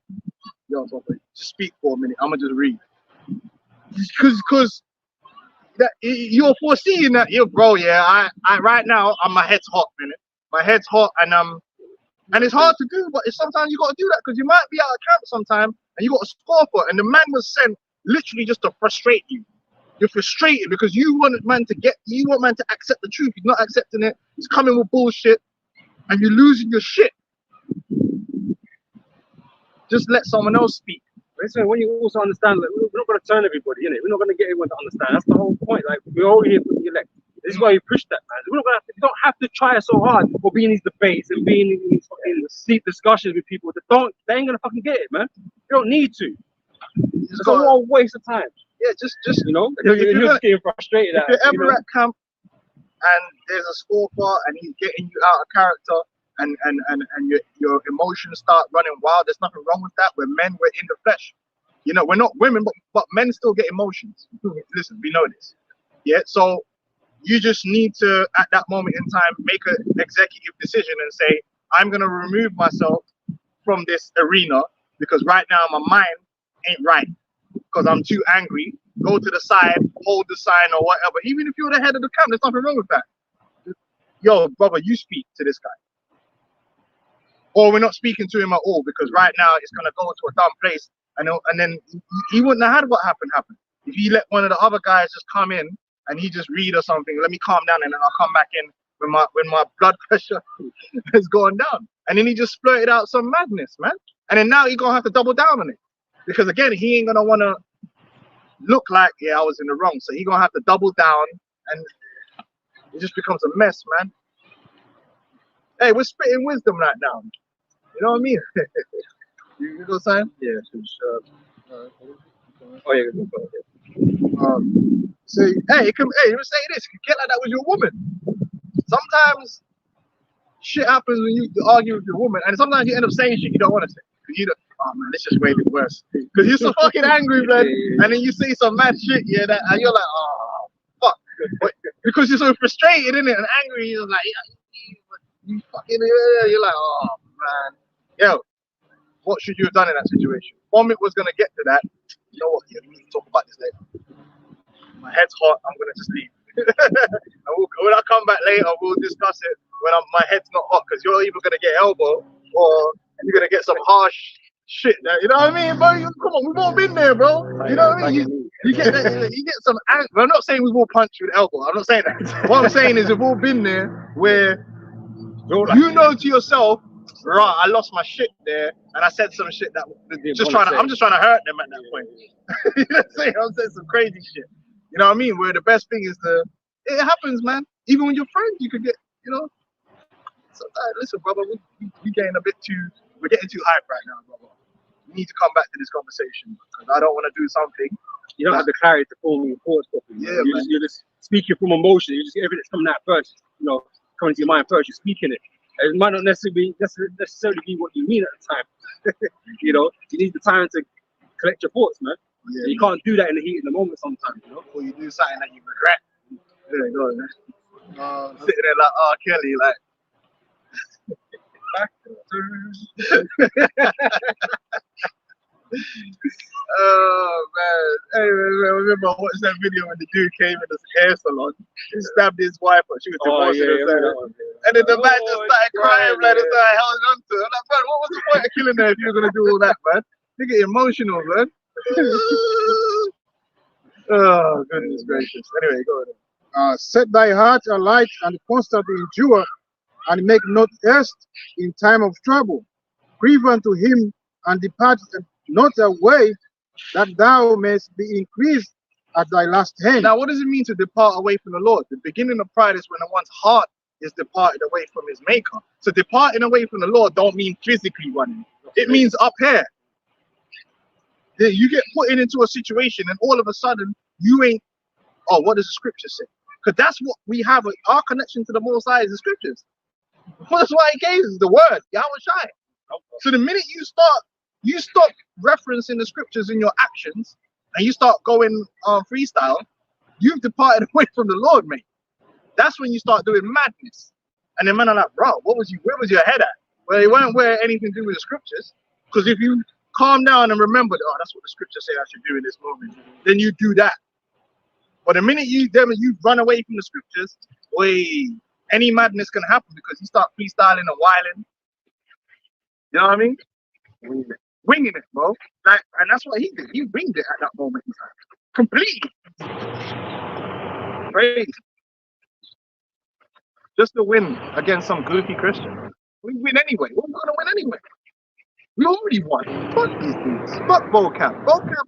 yo, brother, just speak for a minute. I'ma just read, because that you're foreseeing that, yo, bro. Yeah, I right now, my head's hot, man. My head's hot, and it's hard to do, but sometimes you gotta do that because you might be out of camp sometime, and you gotta score for it. And the man was sent literally just to frustrate you. You're frustrated because you want man to accept the truth. He's not accepting it. He's coming with bullshit, and you're losing your shit. Just let someone else speak. listen, when you also understand, like, we're not going to turn everybody, innit? We're not going to get everyone to understand. That's the whole point. Like, we're all here for the elect. This is why we push that, man. We're not gonna you don't have to try so hard for being in these debates and being in these fucking deep discussions with people that they ain't gonna fucking get it, man. You don't need to. It's a whole waste of time. Yeah, just You know, you're just getting frustrated. If you're ever at camp and there's a scoffer and he's getting you out of character and your emotions start running wild, there's nothing wrong with that. We're men, we're in the flesh. You know, we're not women, but men still get emotions. Listen, we know this. Yeah, so you just need to, at that moment in time, make an executive decision and say, I'm gonna remove myself from this arena because right now my mind ain't right because I'm too angry. Go to the side, hold the sign or whatever. Even if you're the head of the camp, there's nothing wrong with that. Yo, brother, you speak to this guy. Or we're not speaking to him at all because right now it's gonna go to a dumb place and then he wouldn't have had what happened. If he let one of the other guys just come in and he just read or something, let me calm down and then I'll come back in when my blood pressure has gone down. And then he just splurted out some madness, man. And then now he's gonna have to double down on it. Because again, he ain't gonna wanna look like, yeah, I was in the wrong. So he's gonna have to double down and it just becomes a mess, man. Hey, we're spitting wisdom right now. You know what I mean? you know what I'm saying? Yeah, oh yeah, So hey, let me say this, you get like that with your woman. Sometimes shit happens when you argue with your woman, and sometimes you end up saying shit you don't want to say. Cause you don't, oh man, this just made it worse. Cause you're so fucking angry, man, and then you say some mad shit, yeah, and you're like, oh fuck. But because you're so frustrated, innit, and angry, you're like, you fucking, you're like, oh man. Yo, what should you have done in that situation? Vomit was gonna get to that. You know what? Yeah, we need to talk about this later. My head's hot. I'm gonna just leave. And when I come back later, we'll discuss it when my head's not hot because you're either gonna get elbow or you're gonna get some harsh shit. You know what I mean, bro? Come on, we've all been there, bro. You know what I mean? You get some. I'm not saying we've all punched you with elbow. I'm not saying that. What I'm saying is we've all been there where you know to yourself, right, I lost my shit there, and I said some shit that I'm just trying to hurt them at that point. You know what I'm saying? I'm saying some crazy shit. You know what I mean? Where the best thing is it happens, man. Even when you're friends, you could get, you know. Sometimes, listen, brother, we're getting too hype right now, brother. We need to come back to this conversation because I don't want to do something. You don't have the clarity to form your thoughts properly. Yeah, you're just speaking from emotion. You just get everything that's coming out first. You know, coming to your mind first. You're speaking it. It might not necessarily be what you mean at the time. You know, you need the time to collect your thoughts, man. Yeah, you can't do that in the heat of the moment sometimes, you know? Or you do something that you regret. There you go, man. Sitting there like R. Kelly, like. Oh man. Hey, man, I remember I watched that video when the dude came in this hair salon and stabbed his wife, but she was Oh divorcing yeah, her. yeah, that one, yeah. And then the man just Oh, started crying, crying, man, and yeah. started holding on to her. I'm like, man, what was the point of killing her if you were gonna do all that, man? You get emotional, man. Oh goodness gracious. Anyway, go ahead. Set thy heart alight and constantly endure, and make not haste in time of trouble. Cleave unto him and depart not away, that thou mayest be increased at thy last hand. Now, what does it mean to depart away from the Lord? The beginning of pride is when one's heart is departed away from his maker. So departing away from the Lord don't mean physically running. It means up here. You get put into a situation and all of a sudden you ain't, oh, what does the scripture say? Because that's what we have, our connection to the Most High is the scriptures. Well, that's why he gave us the word, Yahweh Shai. So the minute you stop referencing the scriptures in your actions and you start going freestyle, you've departed away from the Lord, mate. That's when you start doing madness. And then man are like, bro, where was your head at? Well, it weren't where anything to do with the scriptures. Because if you calm down and remember, oh, that's what the scriptures say I should do in this moment, then you do that. But the minute you run away from the scriptures, any madness can happen because you start freestyling and whiling. You know what I mean? Winging it, bro. Like, and that's what he did. He winged it at that moment in time. Completely. Crazy. Just to win against some goofy Christian. We win anyway. We're gonna win anyway. We already won. Fuck these dudes. Fuck Vocab. Vocab.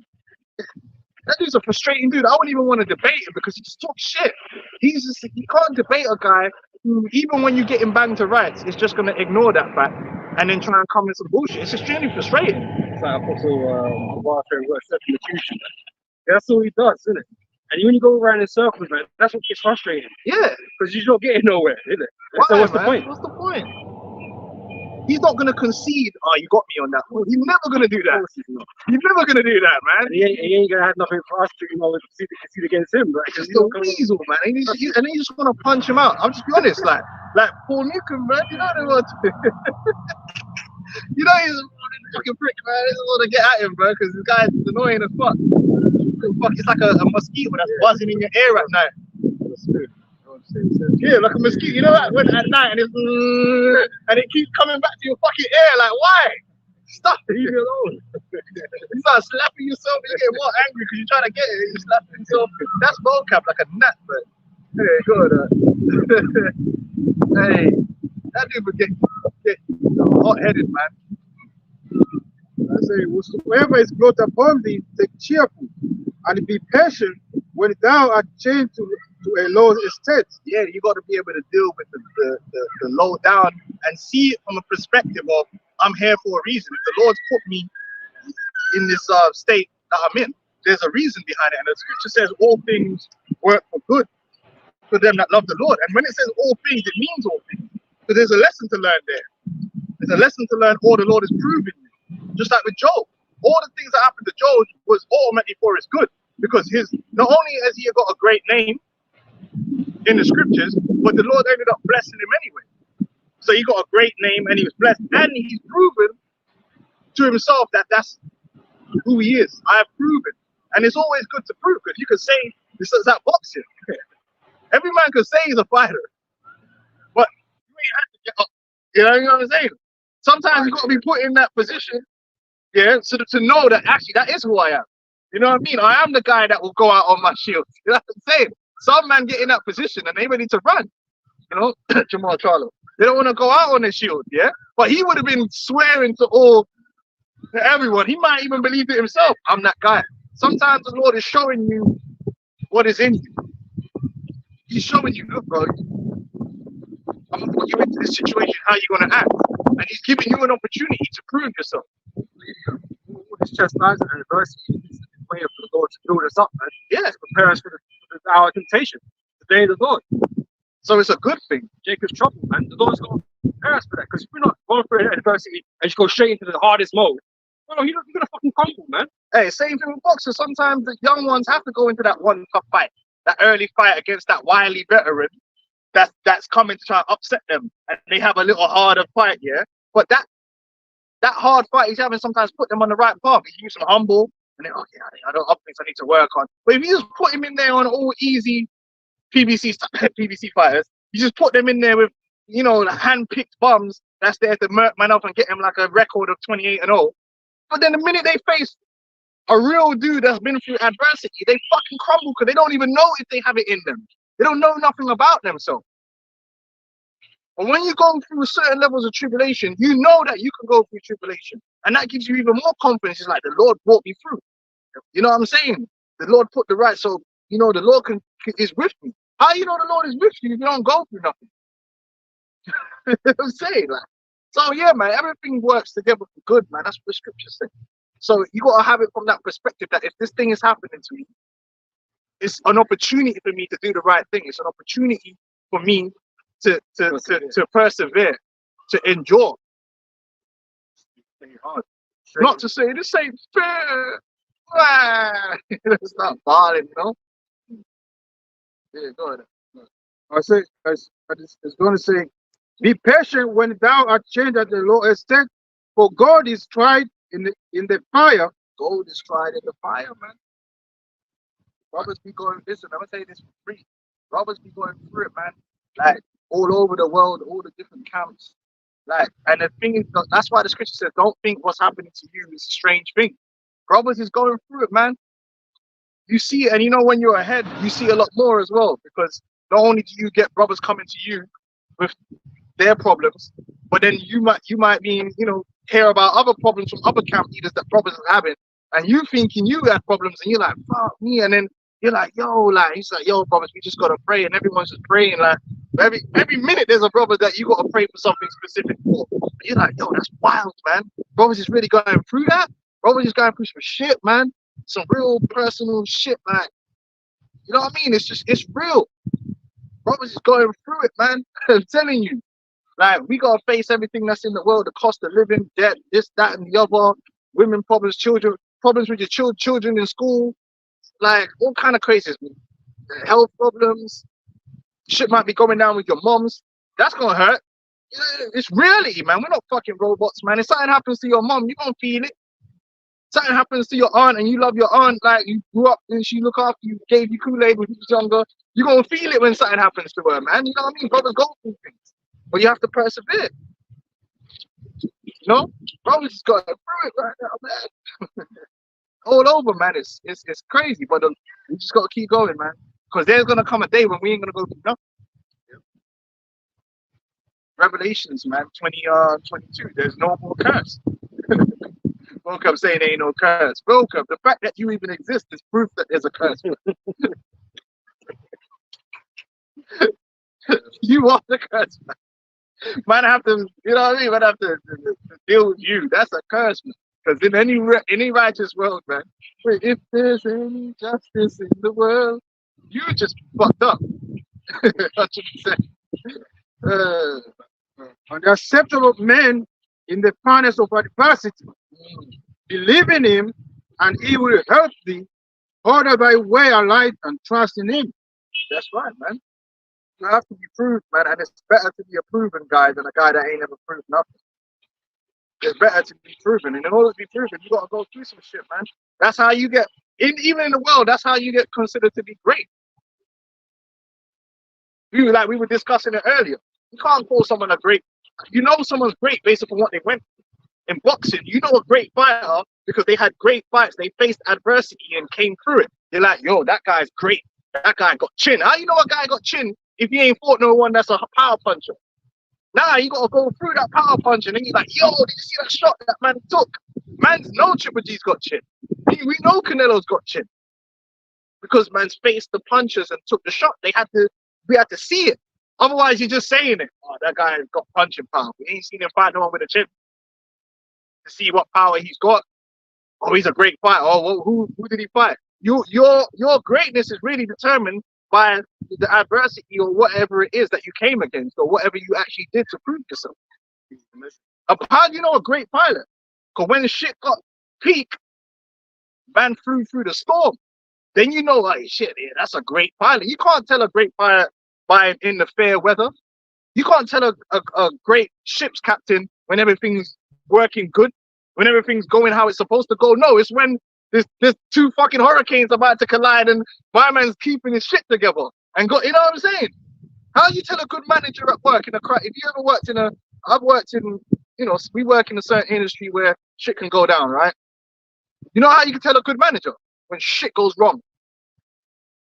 That dude's a frustrating dude. I wouldn't even want to debate him because he just talks shit. You can't debate a guy who, even when you get him banged to rights, is just gonna ignore that fact and then try and come with some bullshit. It's extremely frustrating. It's like Apostle warfare works substitution. That's all he does, isn't it? And when you go around in circles, man, that's what gets frustrating. Yeah. Because you're not getting nowhere, is it? Why, so what's man? the point? What's the point? He's not gonna concede. Oh, you got me on that one. He's never gonna do that. He's never gonna do that, man. And he ain't gonna have nothing for us to, concede against him, right? Just the weasel, man. And he's just gonna punch him out. I'll just be honest, like Paul Newcomb, man. You know what? You know he's a fucking prick, man. I just want to get at him, bro, because this guy's annoying as fuck. It's like a mosquito that's buzzing in your ear at night. Yeah, like a mosquito. You know that when at night and it keeps coming back to your fucking ear. Like, why? Stop it. Leave me alone. You start slapping yourself and you get more angry because you're trying to get it. You slap yourself. That's vocab like a gnat, but hey, go on. Hey, that dude would get hot-headed, man. I say, whatsoever is brought upon thee, take cheerful, and be patient when thou art chained to a low estate. Yeah, you got to be able to deal with the low down and see it from a perspective of, I'm here for a reason. If the Lord's put me in this state that I'm in, there's a reason behind it. And the scripture says all things work for good for them that love the Lord. And when it says all things, it means all things. So there's a lesson to learn there. There's a lesson to learn all the Lord is proving you. Just like with Job. All the things that happened to Job was ultimately for his good. Because not only has he got a great name in the scriptures, but the Lord ended up blessing him anyway. So he got a great name and he was blessed. And he's proven to himself that that's who he is. I have proven. And it's always good to prove, because you can say, this is that boxing. Every man can say he's a fighter. But you ain't have to get up. You know what I'm saying? Sometimes you got to be put in that position, yeah, so to know that actually that is who I am. You know what I mean? I am the guy that will go out on my shield. You know what I'm saying? Some man get in that position and they ready to run. You know, Jamal Charlo. They don't want to go out on their shield, yeah? But he would have been swearing to everyone. He might even believe it himself. I'm that guy. Sometimes the Lord is showing you what is in you. He's showing you, look, bro, I'm going to put you into this situation, how you're going to act. And he's giving you an opportunity to prove yourself. All this chastisement and adversity is a way for the Lord to build us up, man. Yeah. To prepare us for our temptation, the day of the Lord. So it's a good thing. Jacob's trouble, man. The Lord's going to prepare us for that. Because if we're not going through adversity and just go straight into the hardest mode, well, you're going to fucking crumble, man. Hey, same thing with boxers. Sometimes the young ones have to go into that one tough fight, that early fight against that wily veteran that's coming to try and upset them, and they have a little harder fight, yeah. But that that hard fight he's having sometimes put them on the right path. He keeps them humble, and then, okay, I don't have things I need to work on. But if you just put him in there on all easy PBC PBC fighters, you just put them in there with, you know, hand-picked bums that's there to murk man up and get him like a record of 28-0. But then the minute they face a real dude that's been through adversity, they fucking crumble because they don't even know if they have it in them. They don't know nothing about themselves. But when you go through certain levels of tribulation, you know that you can go through tribulation. And that gives you even more confidence. It's like the Lord brought me through. You know what I'm saying? The Lord put the right, so, you know, the Lord is with me. How you know the Lord is with you if you don't go through nothing? You know what I'm saying? Like, so yeah, man, everything works together for good, man. That's what the scriptures say. So you got to have it from that perspective that if this thing is happening to me, it's an opportunity for me to do the right thing. It's an opportunity for me to persevere, to endure. Not to say this ain't fair. It's not bawling, you know. Yeah, go ahead. I say, it's going to say, be patient when thou art changed at the low estate, for God is tried in the fire. Gold is tried in the fire, man. Brothers be going, listen, I'm gonna tell you this for free. Brothers be going through it, man. Like all over the world, all the different camps. Like, and the thing is, that's why the scripture says, don't think what's happening to you is a strange thing. Brothers is going through it, man. You see it, and you know when you're ahead, you see a lot more as well, because not only do you get brothers coming to you with their problems, but then you might be, you know, hear about other problems from other camp leaders that brothers are having, and you thinking you had problems, and you're like, fuck me, and then you're like, yo, like, he's like, yo, brothers, we just gotta pray, and everyone's just praying. Like every minute there's a brother that you gotta pray for something specific for. And you're like, yo, that's wild, man. Brothers is really going through that. Brothers is going through some shit, man. Some real personal shit, like, you know what I mean? It's real. Brothers is going through it, man. I'm telling you. Like, we gotta face everything that's in the world, the cost of living, debt, this, that, and the other, women problems, children, problems with your children in school, like all kind of crazies, health problems, shit might be going down with your moms. That's gonna hurt. It's reality, man. We're not fucking robots, man. If something happens to your mom, you gonna feel it. Something happens to your aunt and you love your aunt, like you grew up and she looked after you, gave you Kool-Aid when you was younger, you're gonna feel it when something happens to her, man. You know what I mean? Brothers go through things. But you have to persevere. You know? Brothers just got through it right now, man. All over, man. It's crazy, but we just gotta keep going, man. Because there's gonna come a day when we ain't gonna go through nothing. Revelations, man, 22. There's no more curse. Woke up saying there ain't no curse. Woke up. The fact that you even exist is proof that there's a curse. You are the curse, man. Man, have to, you know what I mean? Man, have to deal with you. That's a curse, man. Because in any righteous world, man, if there's any justice in the world, you just fucked up. 100%. And the acceptable man in the furnace of adversity. Believe in him, and he will help thee. Order thy way alight and trust in him. That's right, man. You have to be proved, man, and it's better to be a proven guy than a guy that ain't ever proved nothing. It's better to be proven, and in order to be proven, you gotta go through some shit, man. That's how you get, even in the world, that's how you get considered to be great. We were discussing it earlier. You can't call someone a great. You know someone's great based upon what they went through. In boxing, you know a great fighter because they had great fights. They faced adversity and came through it. They're like, yo, that guy's great. That guy got chin. How you know a guy got chin if he ain't fought no one that's a power puncher? Nah, you gotta go through that power punch and then you're like, yo, did you see that shot that man took? Man's no Triple G's got chin. We know Canelo's got chin. Because man's faced the punches and took the shot. We had to see it. Otherwise, you're just saying it. Oh, that guy has got punching power. We ain't seen him fight no one with a chin to see what power he's got. Oh, he's a great fighter. Oh, well, who did he fight? Your greatness is really determined by the adversity or whatever it is that you came against or whatever you actually did to prove yourself. How do you know a great pilot? Because when the shit got peak, man flew through the storm. Then you know, like, shit, yeah, that's a great pilot. You can't tell a great pilot by in the fair weather. You can't tell a great ship's captain when everything's working good. when everything's going how it's supposed to go. No, it's when there's two fucking hurricanes about to collide and my man's keeping his shit together and go. You know what I'm saying? How you tell a good manager at work in a if you ever worked in a, I've worked in, you know, we work in a certain industry where shit can go down, right? You know how you can tell a good manager when shit goes wrong?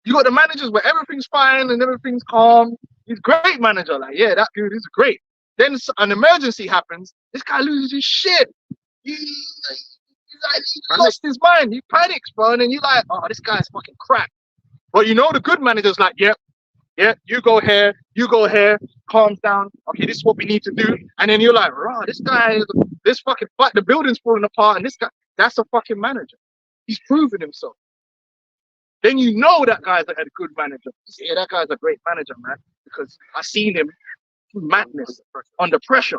You got the managers where everything's fine and everything's calm. He's a great manager, like, yeah, that dude is great. Then an emergency happens, this guy loses his shit. He lost his mind. He panics, bro. And then you're like, oh, this guy's fucking crap. But you know the good manager's like, yep, you go here, calms down. Okay, this is what we need to do. And then you're like, raw, this guy, this fucking fight, the building's falling apart, and this guy, that's a fucking manager. He's proven himself. Then you know that guy's a good manager. Yeah, that guy's a great manager, man, because I seen him through madness, under pressure.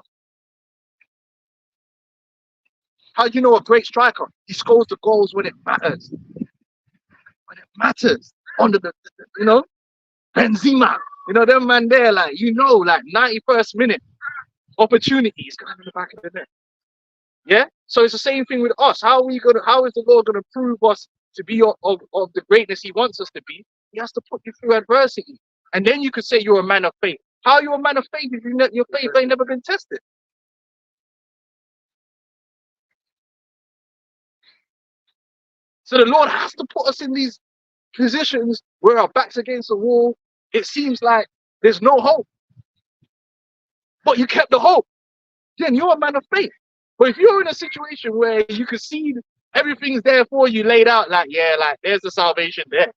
How do you know a great striker? He scores the goals when it matters. When it matters. Under the you know, Benzema. You know, them man there, like, you know, like 91st minute opportunities going in the back of the net. Yeah? So it's the same thing with us. How is the Lord gonna prove us to be of the greatness he wants us to be? He has to put you through adversity. And then you could say you're a man of faith. How are you a man of faith if your faith ain't never been tested? So the Lord has to put us in these positions where our back's against the wall. It seems like there's no hope. But you kept the hope. Then you're a man of faith. But if you're in a situation where you can see everything's there for you laid out, like, yeah, like there's the salvation there.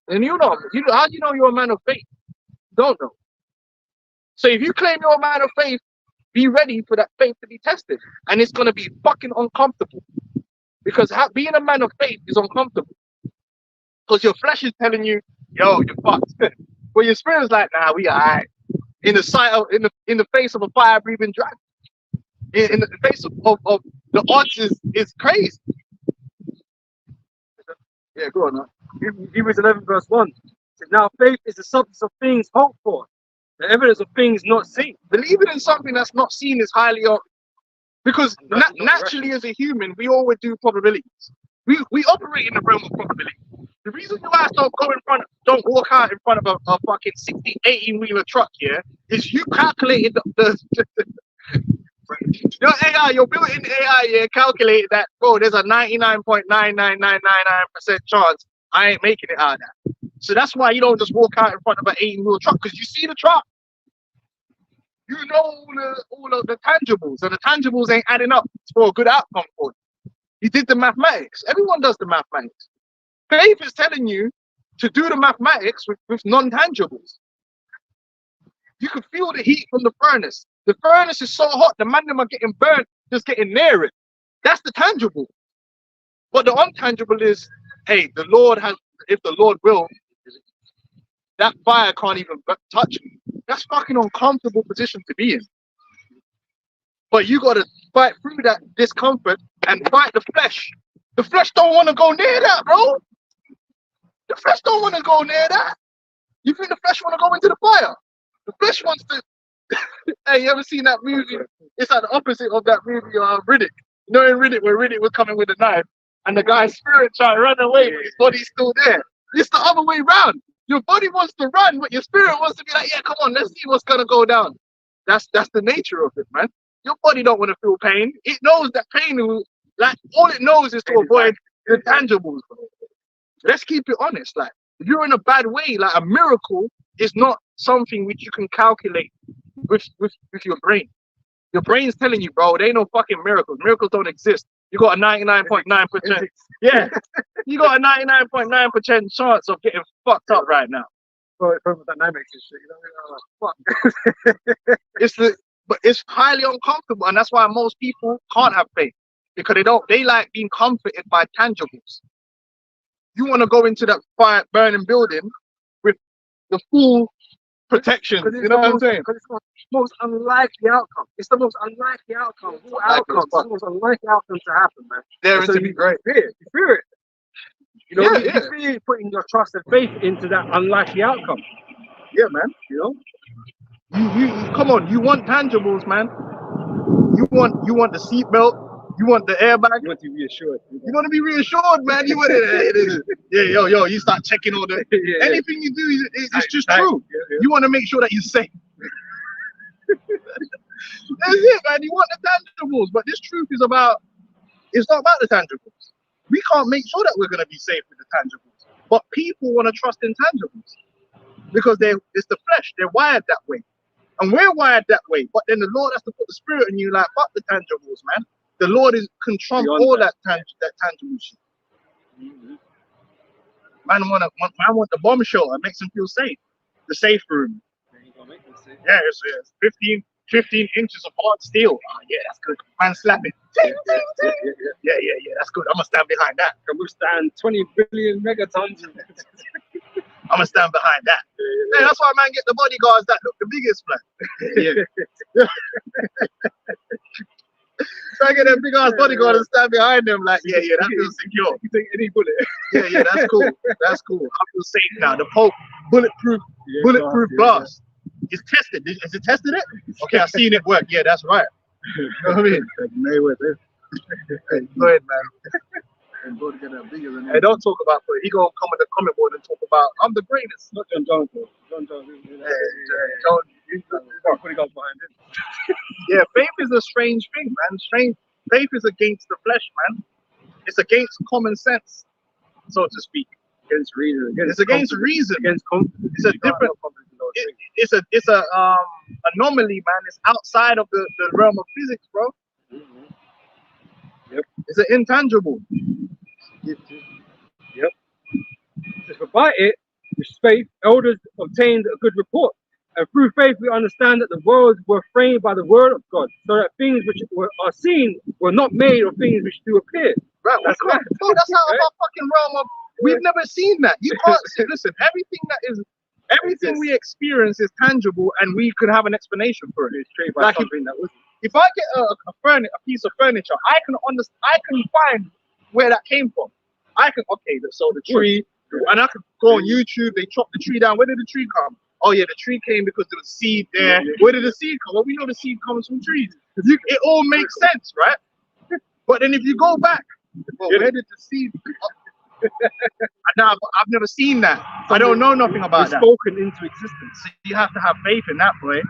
And you know, how do you know you're a man of faith? You don't know. So if you claim you're a man of faith, be ready for that faith to be tested. And it's going to be fucking uncomfortable. Because being a man of faith is uncomfortable. Because your flesh is telling you, yo, you're fucked. But your spirit's like, nah, we alright. In the face of a fire-breathing dragon. In the face of the odds is crazy. Yeah, go on now. Hebrews 11 verse 1. It says, now faith is the substance of things hoped for, the evidence of things not seen. Believing in something that's not seen is highly up. Because naturally as a human, we always do probabilities. We operate in the realm of probability. The reason you guys don't walk out in front of a fucking 60, 18-wheeler truck here is you calculated your AI, your built-in AI, yeah, calculated that, bro, there's a 99.99999% chance I ain't making it out of that. So that's why you don't just walk out in front of an 18-wheeler truck, because you see the truck. You know all of the tangibles, and the tangibles ain't adding up for a good outcome for you. You did the mathematics. Everyone does the mathematics. Faith is telling you to do the mathematics with non-tangibles. You can feel the heat from the furnace. The furnace is so hot, the man them are getting burnt just getting near it. That's the tangible. But the untangible is, hey, the Lord has, if the Lord will, that fire can't even touch me. That's fucking uncomfortable position to be in. But you got to fight through that discomfort and fight the flesh. The flesh don't want to go near that, bro. The flesh don't want to go near that. You think the flesh want to go into the fire? The flesh wants to. Hey, you ever seen that movie? It's like the opposite of that movie, Riddick. You know, in Riddick, where Riddick was coming with a knife, and the guy's spirit tried to run away, but his body's still there. It's the other way around. Your body wants to run, but your spirit wants to be like, yeah, come on, let's see what's gonna go down. That's the nature of it, man. Your body don't want to feel pain. It knows that pain will, like, all it knows is to avoid the tangibles. Let's keep it honest. Like, if you're in a bad way, like, a miracle is not something which you can calculate with your brain. Your brain's telling you, bro, there ain't no fucking miracles. Miracles don't exist. You got a 99.9%. Yeah, you got a 99.9% chance of getting fucked up right now. Well, dynamics and shit, you know, fuck. But it's highly uncomfortable, and that's why most people can't have faith, because they like being comforted by tangibles. You want to go into that fire burning building with the full protection. You know what I'm saying? Because it's the most unlikely outcome. It's the most unlikely outcome. It's the most unlikely outcome to happen, man. There to be great. You fear it. You know, you fear putting your trust and faith into that unlikely outcome. Yeah, man. You know, you come on. You want tangibles, man. You want the seatbelt. You want the airbag? You want to be reassured. You want to be reassured, man. You want it. Yeah, yo. You start checking all the Yeah. anything you do. It's just Tight. true. Yeah. You want to make sure that you're safe. That's it, man. You want the tangibles, but this truth is about. It's not about the tangibles. We can't make sure that we're going to be safe with the tangibles, but people want to trust in tangibles because it's the flesh. They're wired that way, and we're wired that way. But then the Lord has to put the spirit in you, like fuck the tangibles, man. The Lord can trump Beyond all that. that tangible shit. Man want the bomb shelter. It makes him feel safe. The safe room. Yeah, it's 15 inches of hard steel. Oh, yeah, that's good. Man, slap it. Ting, ting, ting. Yeah, that's good. I'm gonna stand behind that. Can withstand 20 billion megatons. I'm gonna stand behind that. Yeah, that's why man get the bodyguards that look the biggest, man. Yeah. So I get a big ass bodyguard and stand behind them like, yeah, that feels secure. You take any bullet. Yeah, that's cool. That's cool. I feel safe now. The Pope, bulletproof glass. It's tested. Has it tested it? Okay, I've seen it work. Yeah, that's right. You know what I mean? Mayweather. Go ahead, man. And go to get that bigger than Hey, don't talk about it. He gonna come in the comment board and talk about I'm the greatest. Not John Jones, though. John Jones. Don't Putting us behind him. Yeah, faith is a strange thing, man. Faith is against the flesh, man. It's against common sense, so to speak. Against reason. It's against reason. Against confidence. It's a different. It's a anomaly, man. It's outside of the realm of physics, bro. Yep. It's an intangible. Yep. So by it, with faith, elders obtained a good report. And through faith, we understand that the worlds were framed by the word of God, so that things which are seen were not made of things which do appear. Right, That's bro, right. that's out of our fucking realm of. We've never seen that. You can't see. Listen, everything we experience is tangible, and we could have an explanation for it. It's straight by Like something that was. If I get a piece of furniture, I can find where that came from. So the tree, and I could go on YouTube. They chopped the tree down. Where did the tree come? Oh yeah, the tree came because there was seed there. Yeah. Where did the seed come? Well, we know the seed comes from trees. It all makes sense, right? But then if you go back, well, where did the seed? Now I've never seen that. I don't know nothing about It's that. spoken into existence. So you have to have faith in that, boy.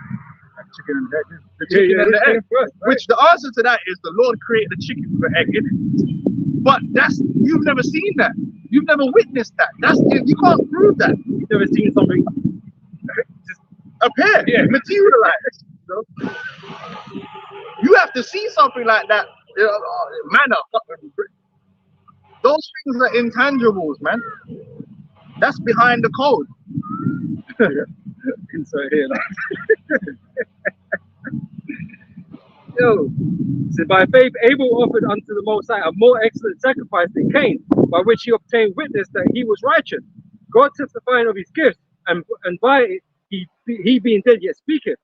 chicken and egg. The chicken and the egg. First, right? Which the answer to that is the Lord created the chicken with an egg in it. But you've never seen that. You've never witnessed that. You can't prove that. You've never seen something just Appear, Yeah. materialize. You know? You have to see something like that. Manner. Those things are intangibles, man. That's behind the code. insert here. Like. Yo, so by faith, Abel offered unto the Most High a more excellent sacrifice than Cain, by which he obtained witness that he was righteous, God testifying of his gifts, and by it he being dead yet speaketh.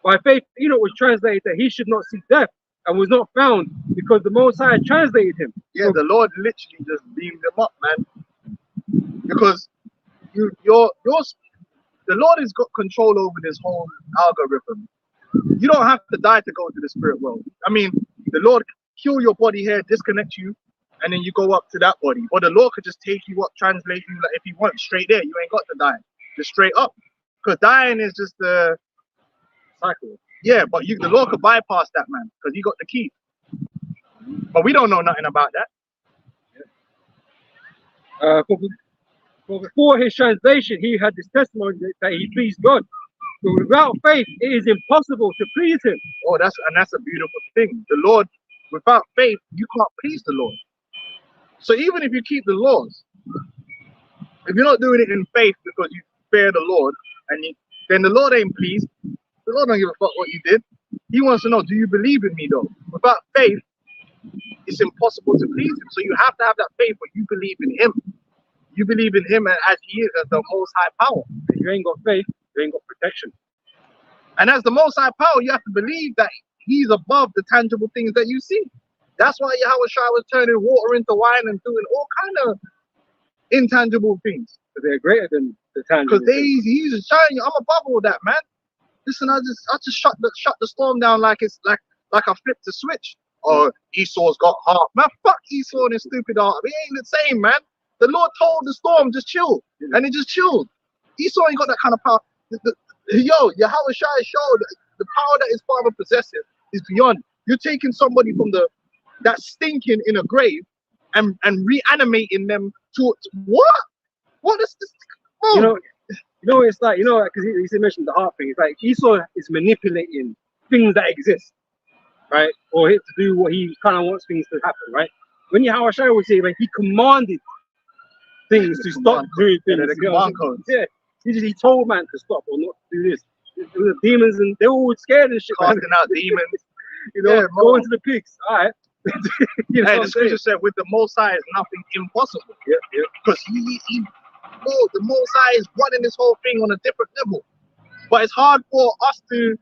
By faith, Enoch was translated that he should not see death, and was not found, because the Most High translated him. Yeah, the Lord literally just beamed them up, man. Because the Lord has got control over this whole algorithm. You don't have to die to go to the spirit world. I mean, the Lord kill your body here, disconnect you, and then you go up to that body. Or the Lord could just take you up, translate you, like if you want, straight there. You ain't got to die, just straight up. Because dying is just the cycle. Yeah, but the Lord could bypass that, man, because he got the key. But we don't know nothing about that. For before his translation, he had this testimony that he pleased God. But without faith, it is impossible to please him. Oh, that's a beautiful thing. The Lord, without faith, you can't please the Lord. So even if you keep the laws, if you're not doing it in faith because you fear the Lord, then the Lord ain't pleased. The Lord don't give a fuck what you did. He wants to know, do you believe in me though? Without faith, it's impossible to please him. So you have to have that faith where you believe in him. You believe in him as he is, as the most high power. If you ain't got faith, you ain't got protection. And as the most high power, you have to believe that he's above the tangible things that you see. That's why Yahweh Shai was turning water into wine and doing all kind of intangible things. But they're greater than the tangible. Because he's just showing you, I'm above all that, man. Listen, I just shut the storm down like it's like I flipped the switch. or Esau's got heart. Man, fuck Esau and his stupid heart. It ain't the same, man. The Lord told the storm, just chill. And it just chilled. Esau ain't got that kind of power. Yo, Yahweh Shai showed the power that his father possesses is beyond. You're taking somebody from that's stinking in a grave and reanimating them to what? What is this? Oh. It's like, because he mentioned the heart thing. It's like Esau is manipulating things that exist, right? Or to do what he kind of wants things to happen, right? When Yahweh Shai would say, like, he commanded things to stop doing things. Yeah, he told man to stop or not to do this. It was the demons, and they were all scared and shit. Casting out demons. Going to the pigs. All right. The scripture said, with the Most High is nothing impossible. Yeah. Because the Most High is running this whole thing on a different level. But it's hard for us to,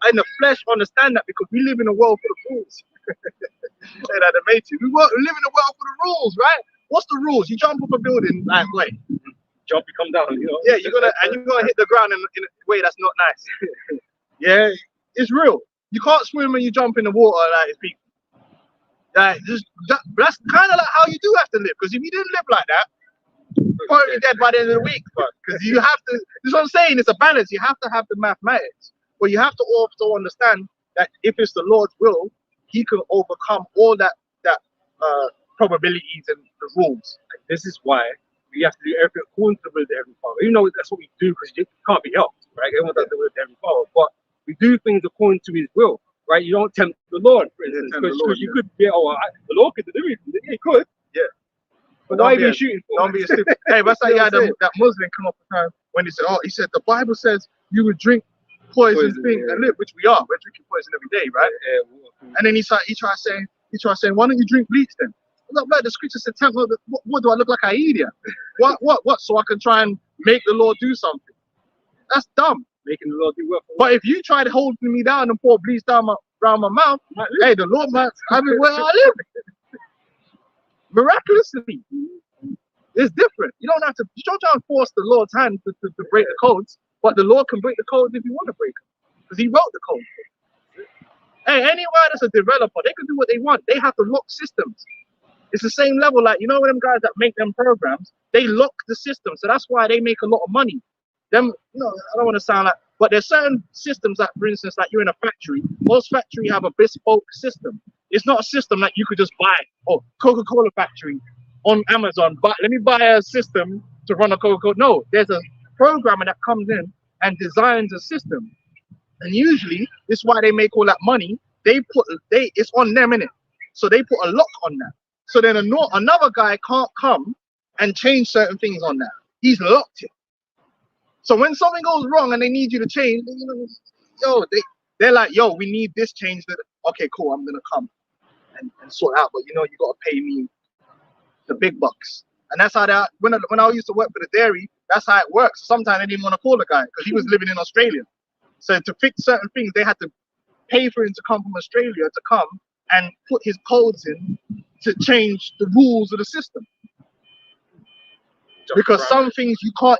in the flesh, understand that because we live in a world full of rules. We live in a world full of rules, right? What's the rules? You jump up a building, like, wait. Jump, you come down, Yeah, you're gonna hit the ground in a way that's not nice. Yeah, it's real. You can't swim when you jump in the water like it's people. That's kind of like how you do have to live. Because if you didn't live like that, you're probably dead by the end of the week. Because you have to. This is what I'm saying. It's a balance. You have to have the mathematics, but you have to also understand that if it's the Lord's will, He can overcome all that probabilities and the rules. And this is why we have to do everything according to the will of Heavenly Father. Even though that's what we do, because you can't be helped, right? Everyone does the will of Heavenly Father, but we do things according to His will, right? You don't tempt the Lord, for instance, because you could be, the Lord could do everything. He could, yeah. But why are you shooting for? Don't be a stupid. Hey, that's like that Muslim come up with time when he said, the Bible says you would drink poison thing and live, which we are. We're drinking poison every day, right? Yeah. And then he tried saying, why don't you drink bleach then? Like the scripture said, what do I look like, an idiot? What? So I can try and make the Lord do something. That's dumb. Making the Lord do work. But if you tried holding me down and pour bleach down around my mouth, hey, the Lord might have it where I live. Miraculously. It's different. You don't try and force the Lord's hand to break the codes, but the Lord can break the codes if you want to break them. Because He wrote the code. Hey, anywhere that's a developer, they can do what they want. They have to lock systems. It's the same level, like, them guys that make them programs, they lock the system. So that's why they make a lot of money. I don't want to sound like, but there's certain systems that, for instance, like you're in a factory, most factories have a bespoke system. It's not a system that you could just buy. Oh, Coca-Cola factory on Amazon, but let me buy a system to run a Coca-Cola. No, there's a programmer that comes in and designs a system. And usually, this is why they make all that money. It's on them, innit? So they put a lock on that. So then another guy can't come and change certain things on that. He's locked it. So when something goes wrong and they need you to change, they're like, yo, we need this change. Okay, cool, I'm gonna come and sort out. But you gotta pay me the big bucks. And that's how when I used to work for the dairy, that's how it works. Sometimes they didn't want to call the guy because he was living in Australia. So to fix certain things, they had to pay for him to come from Australia to come and put his codes in to change the rules of the system. Because some things you can't,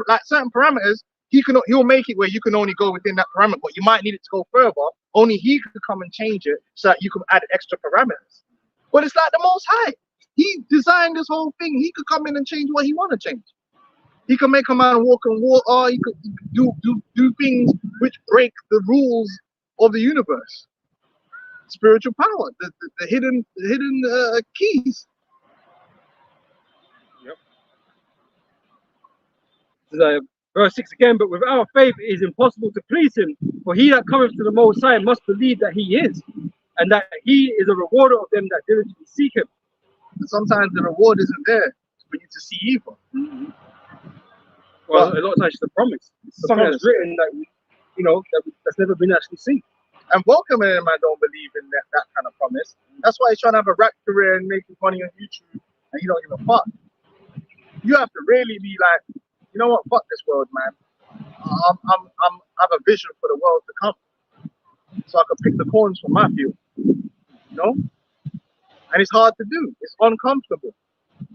like certain parameters, he'll make it where you can only go within that parameter, but you might need it to go further. Only he could come and change it so that you can add extra parameters. But it's like the Most High. He designed this whole thing. He could come in and change what he want to change. He can make a man walk on water. He could do things which break the rules of the universe. Spiritual power, the hidden keys. Verse 6 again, but without faith it is impossible to please Him. For he that cometh to the Most High must believe that He is, and that He is a rewarder of them that diligently seek Him. And sometimes the reward isn't there for you to see evil. Mm-hmm. Well, a lot of times it's a promise. It's something that's written that that's never been actually seen. And welcoming him, I don't believe in that kind of promise. That's why he's trying to have a rap career and making money on YouTube, and you don't give a fuck. You have to really be like, you know what? Fuck this world, man. I have a vision for the world to come, so I can pick the corns from my field. And it's hard to do. It's uncomfortable.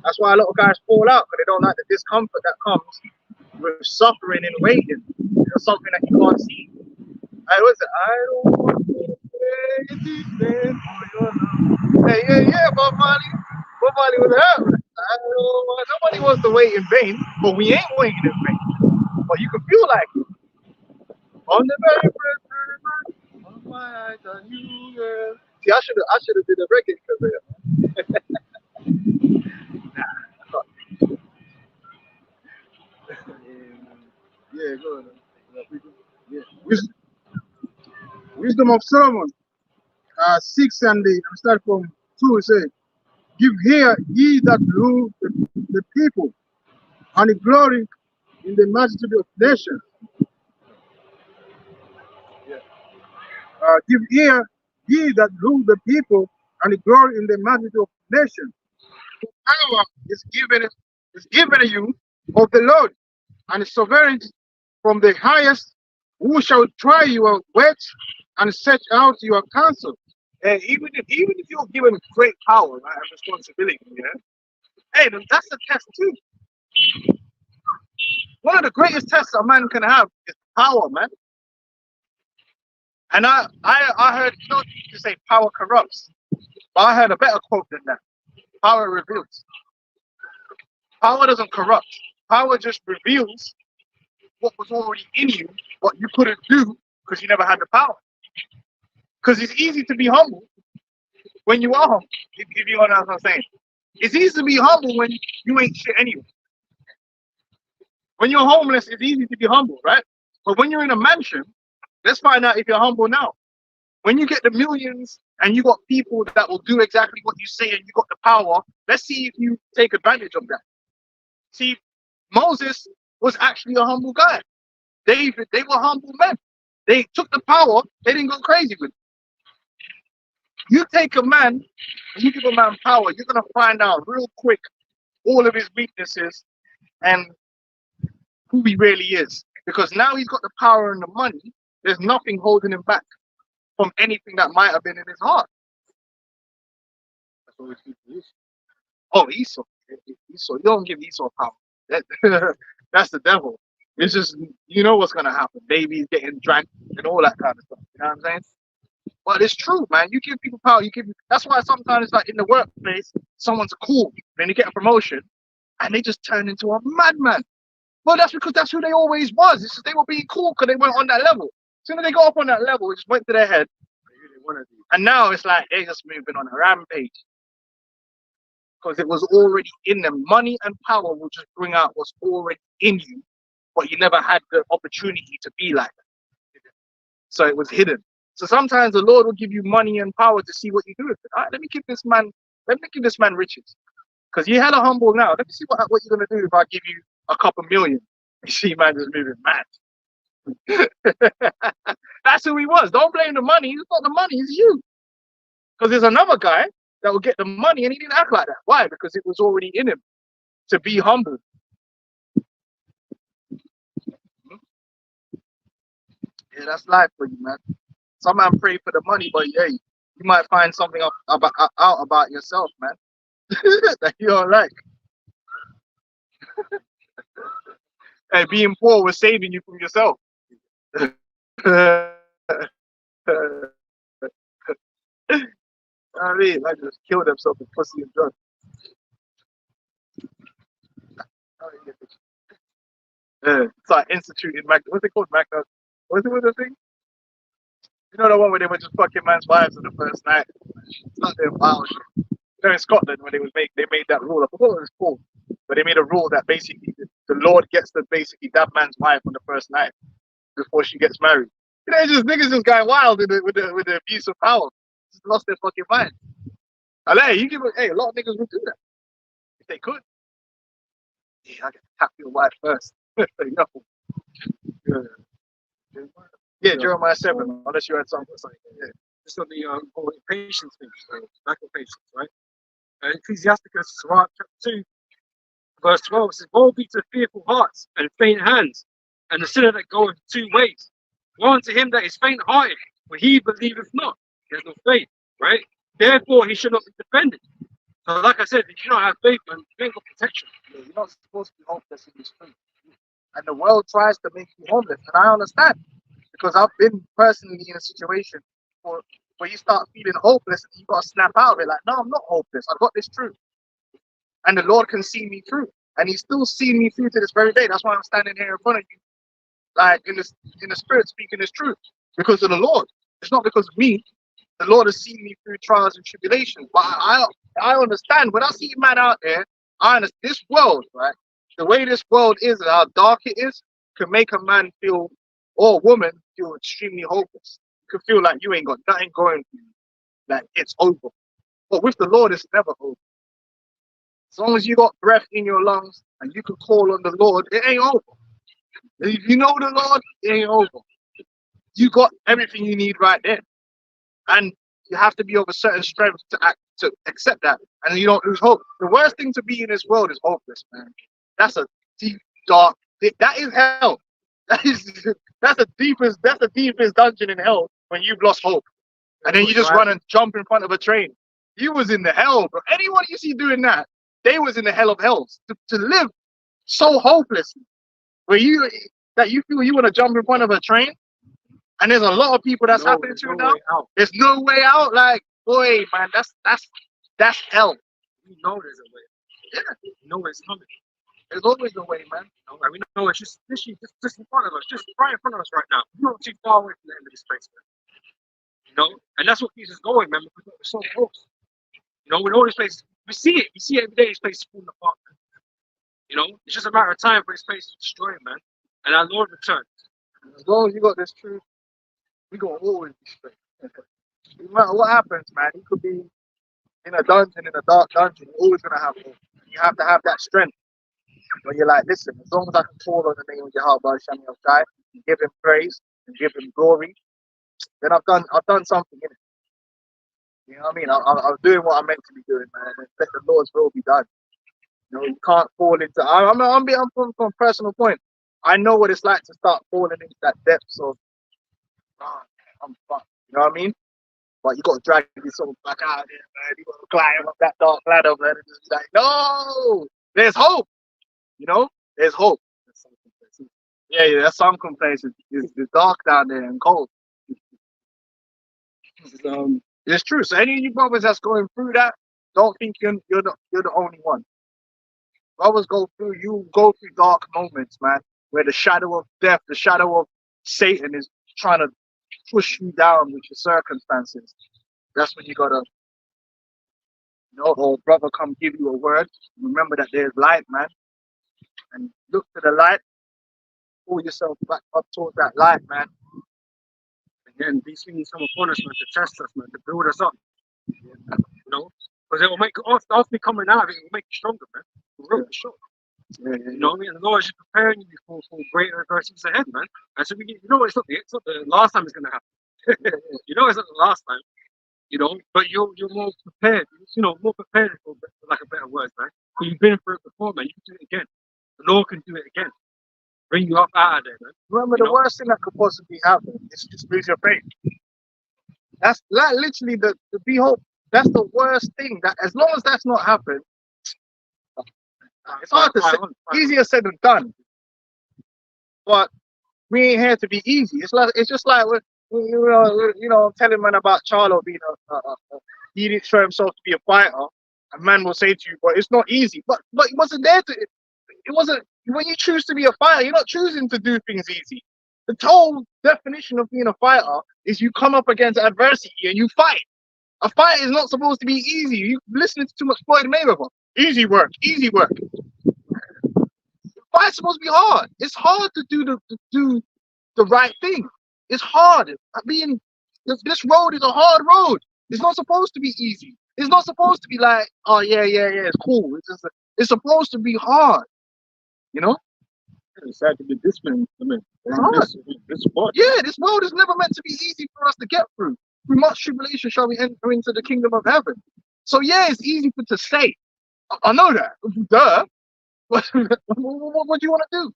That's why a lot of guys fall out, because they don't like the discomfort that comes with suffering and waiting. Something that you can't see. I don't want to Hey, yeah, Bob Marley. Bob Marley was out. Nobody wants to wait in vain, but we ain't waiting in vain. But you can feel like it. On the very first of my eyes on you, girl. See, I should have did a reggae career. Yeah, go on. Yeah. Wisdom of Solomon, 6 and start from 2, say, give ear, ye that rule the people, and the glory in the majesty of nations. Give ear, ye that rule the people, and the glory in the majesty of nations. Power is given to you of the Lord, and sovereignty from the highest, who shall try your works and search out your counsel. And even if you're given great power, right, and responsibility, yeah, hey, then that's a test too. One of the greatest tests a man can have is power, man. And I heard, you know, you say power corrupts, but I heard a better quote than that. Power reveals. Power doesn't corrupt. Power just reveals what was already in you, what you couldn't do because you never had the power. Because it's easy to be humble when you are humble, if you understand what I'm saying. It's easy to be humble when you ain't shit anyway. When you're homeless, it's easy to be humble, right? But when you're in a mansion, let's find out if you're humble now. When you get the millions and you got people that will do exactly what you say and you got the power, let's see if you take advantage of that. See, Moses was actually a humble guy. David, they were humble men. They took the power, they didn't go crazy with it. You take a man and you give a man power, you're gonna find out real quick all of his weaknesses and who he really is. Because now he's got the power and the money, there's nothing holding him back from anything that might have been in his heart. That's always Esau. Oh, Esau. Esau. You don't give Esau power. That's the devil. It's just, you know what's gonna happen. Babies getting drank and all that kind of stuff. You know what I'm saying? But it's true, man. You give people power. That's why sometimes, like in the workplace, someone's cool, then they get a promotion, and they just turn into a madman. Well, that's because that's who they always was. It's just they were being cool because they weren't on that level. As soon as they got up on that level, it just went to their head. And now it's like they're just moving on a rampage. Because it was already in them. Money and power will just bring out what's already in you, but you never had the opportunity to be like that. So it was hidden. So sometimes the Lord will give you money and power to see what you do with it. All right, let me give this man riches. Because you hella humble now. Let me see what you're gonna do if I give you a couple million. You see, man, just moving mad. That's who he was. Don't blame the money. It's not the money, it's you. Because there's another guy that will get the money and he didn't act like that. Why? Because it was already in him to be humble. Yeah, that's life for you, man. Some man pray for the money, but hey, you might find something out about yourself, man. That you don't like. Hey, being poor was saving you from yourself. I mean, I just kill themselves with pussy and drugs. It's like instituting what's it called? What's the thing? You know the one where they were just fucking man's wives on the first night? It's not their wild shit. You know, in Scotland when they made that rule, I forgot what it was called, but they made a rule that basically the Lord gets to basically that man's wife on the first night before she gets married. You know, niggas just going wild with the abuse of power. Just lost their fucking mind. And hey, a lot of niggas would do that if they could. Yeah, I get to tap your wife first. Yeah, Jeremiah 7, unless you had something. Yeah. Just on the whole patience thing, lack of patience, right? Ecclesiasticus chapter 2, verse 12 says, woe be to fearful hearts and faint hands, and the sinner that goeth 2 ways. Woe unto him that is faint hearted, for he believeth not. He has no faith, right? Therefore he should not be defended. So like I said, if you don't have faith, man, you ain't got protection. Yeah, you're not supposed to be homeless in this street. And the world tries to make you homeless, and I understand. Because I've been personally in a situation for where you start feeling hopeless and you got to snap out of it. Like, no, I'm not hopeless. I've got this truth. And the Lord can see me through. And He's still seeing me through to this very day. That's why I'm standing here in front of you, like in the spirit, speaking this truth. Because of the Lord. It's not because of me. The Lord has seen me through trials and tribulations. But I understand. When I see man out there, I understand this world, right? The way this world is and how dark it is can make a man feel, or a woman feel extremely hopeless. You can feel like you ain't got nothing going for you. Like it's over. But with the Lord, it's never over. As long as you got breath in your lungs and you can call on the Lord, it ain't over. If you know the Lord, it ain't over. You got everything you need right there. And you have to be of a certain strength to accept that. And you don't lose hope. The worst thing to be in this world is hopeless, man. That's a deep, dark, that is hell. That's the deepest dungeon in hell when you've lost hope. And then you just run and jump in front of a train. You was in the hell, bro. Anyone you see doing that, they was in the hell of hells. To live so hopeless, where you feel you want to jump in front of a train, and there's a lot of people that's happening to now. There's no way out. Like, boy, man, that's hell. We know there's a way. Yeah, We know it's coming. there's always a way, man. And we know it's just literally just in front of us, just right in front of us right now. We're not too far away from the end of this place, man. You know, and that's what keeps us going, man. Because we're so close. You know, with all these places, we see it every day. This place is falling apart, man. You know, it's just a matter of time for this place to destroy, man. And our Lord returns. As long as you got this truth, we gonna always be straight. No matter what happens, man, you could be in a dungeon, in a dark dungeon, you're always gonna have hope. You have to have that strength. When you're like, listen, as long as I can call on the name of Yahweh Shani of God, and give him praise and give him glory, then I've done something in it. You know what I mean? I'm doing what I'm meant to be doing, man. And let the Lord's will be done. You know, you can't fall into. I'm from a personal point. I know what it's like to start falling into that depths of, I'm fucked. You know what I mean? But you got to drag yourself back out of there, man. You got to climb up that dark ladder, man. And just be like, no, there's hope. You know, there's hope. Yeah, that's some complacency. It's dark down there and cold. It's true. So any of you brothers that's going through that, don't think you're the only one. Brothers go through dark moments, man, where the shadow of death, the shadow of Satan is trying to push you down with your circumstances. That's when you gotta, or brother come give you a word. Remember that there's light, man. And look to the light, pull yourself back up towards that light, man. Again, these things come upon us, man, to test us, man, to build us up. You know? Because it will make after coming out of it, will make you stronger, man. For real, for sure. Yeah. You know what I mean? And the Lord is just preparing you for greater adversities ahead, man. And so you know it's not the last time it's gonna happen. You know it's not the last time. You know, but you're more prepared. You know, more prepared for like a better word, man. Because you've been through it before, man. You can do it again. The Lord can do it again. Bring you up out of there, man. Remember, the worst thing that could possibly happen is to lose your faith. That's like literally the be hope. That's the worst thing. That as long as that's not happened, it's hard to say. Easier said than done. But we ain't here to be easy. It's just like I'm telling man about Charlo being he didn't show himself to be a fighter. A man will say to you, but it's not easy. But he wasn't there to. It wasn't. When you choose to be a fighter, you're not choosing to do things easy. The whole definition of being a fighter is you come up against adversity and you fight. A fight is not supposed to be easy. You listening to too much Floyd Mayweather. Easy work, easy work. Fight's supposed to be hard. It's hard to do the right thing. It's hard. This road is a hard road. It's not supposed to be easy. It's not supposed to be like, oh yeah, it's cool. It's supposed to be hard. You know? It's sad to be disciplined. I mean, this sport. Yeah, this world is never meant to be easy for us to get through. Through much tribulation shall we enter into the kingdom of heaven. So yeah, it's easy to say. I know that. Duh. What do you want to do?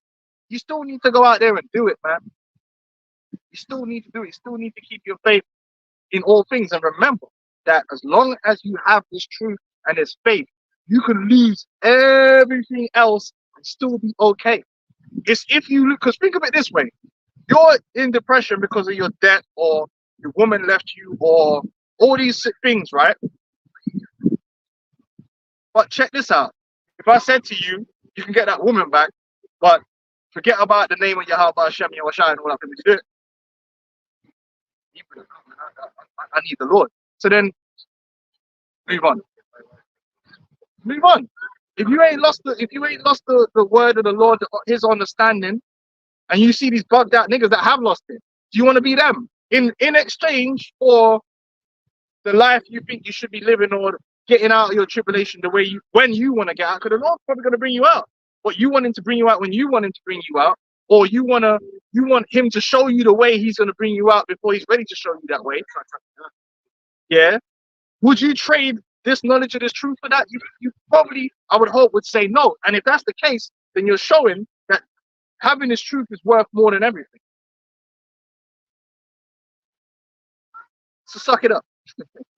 You still need to go out there and do it, man. You still need to do it. You still need to keep your faith in all things. And remember that as long as you have this truth and this faith, you can lose everything else and still be okay. It's if you look, because think of it this way. You're in depression because of your debt or your woman left you, or all these things, right? But check this out. If I said to you, you can get that woman back, but forget about the name of Yahweh Hashem, Yahushua, and all that. Would you do it? I need the Lord. So then, move on. Move on. If you ain't lost the word of the Lord, His understanding, and you see these bugged out niggas that have lost it, do you want to be them in exchange for the life you think you should be living, or getting out of your tribulation the way when you want to get out? Because the Lord's probably going to bring you out, but you want Him to bring you out when you want Him to bring you out, or you want Him to show you the way He's going to bring you out before He's ready to show you that way. Yeah. Would you trade this knowledge of this truth for that? You probably, I would hope, would say no. And if that's the case, then you're showing that having this truth is worth more than everything. So suck it up.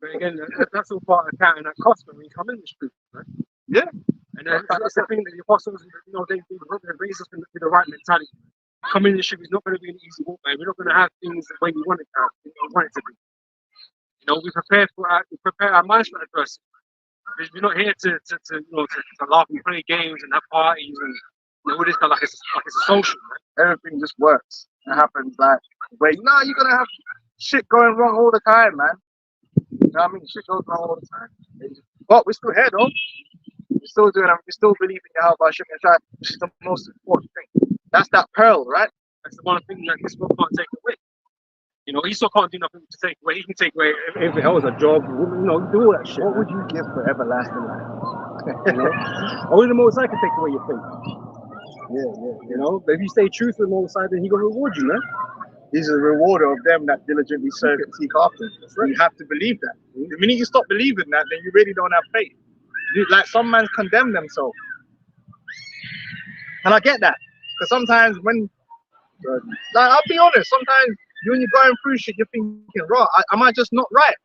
But again, that's all part of counting that cost when we come in this truth, right? Yeah. And that's the thing that the apostles, they raise us with the right mentality. Coming in this truth is not going to be an easy walk, man. We're not going to have things the way we want it to be. We prepare our minds for adversity. We're not here to laugh and play games and have parties and all this kind of like it's a social, man. Everything just works. It happens like wait, no, you're gonna have shit going wrong all the time, man. You know what I mean? Shit goes wrong all the time. But we're still here though. We're still doing it. We still believe in Yahweh Hashem, which is the most important thing. That's that pearl, right? That's the one thing that this world can't take away. Esau can't do nothing to take away. He can take away if it was a job, do all that shit. What would you give for everlasting life? Only the Most High can take away your faith. Yeah. But if you stay true to the Most High, then He gonna reward you, man. He's a rewarder of them that diligently serve and seek after Him. Right. You have to believe that. The minute you stop believing that, then you really don't have faith. Like some man condemn themselves. And I get that. Because sometimes I'll be honest, sometimes when you're going through shit, you're thinking, right, am I just not right?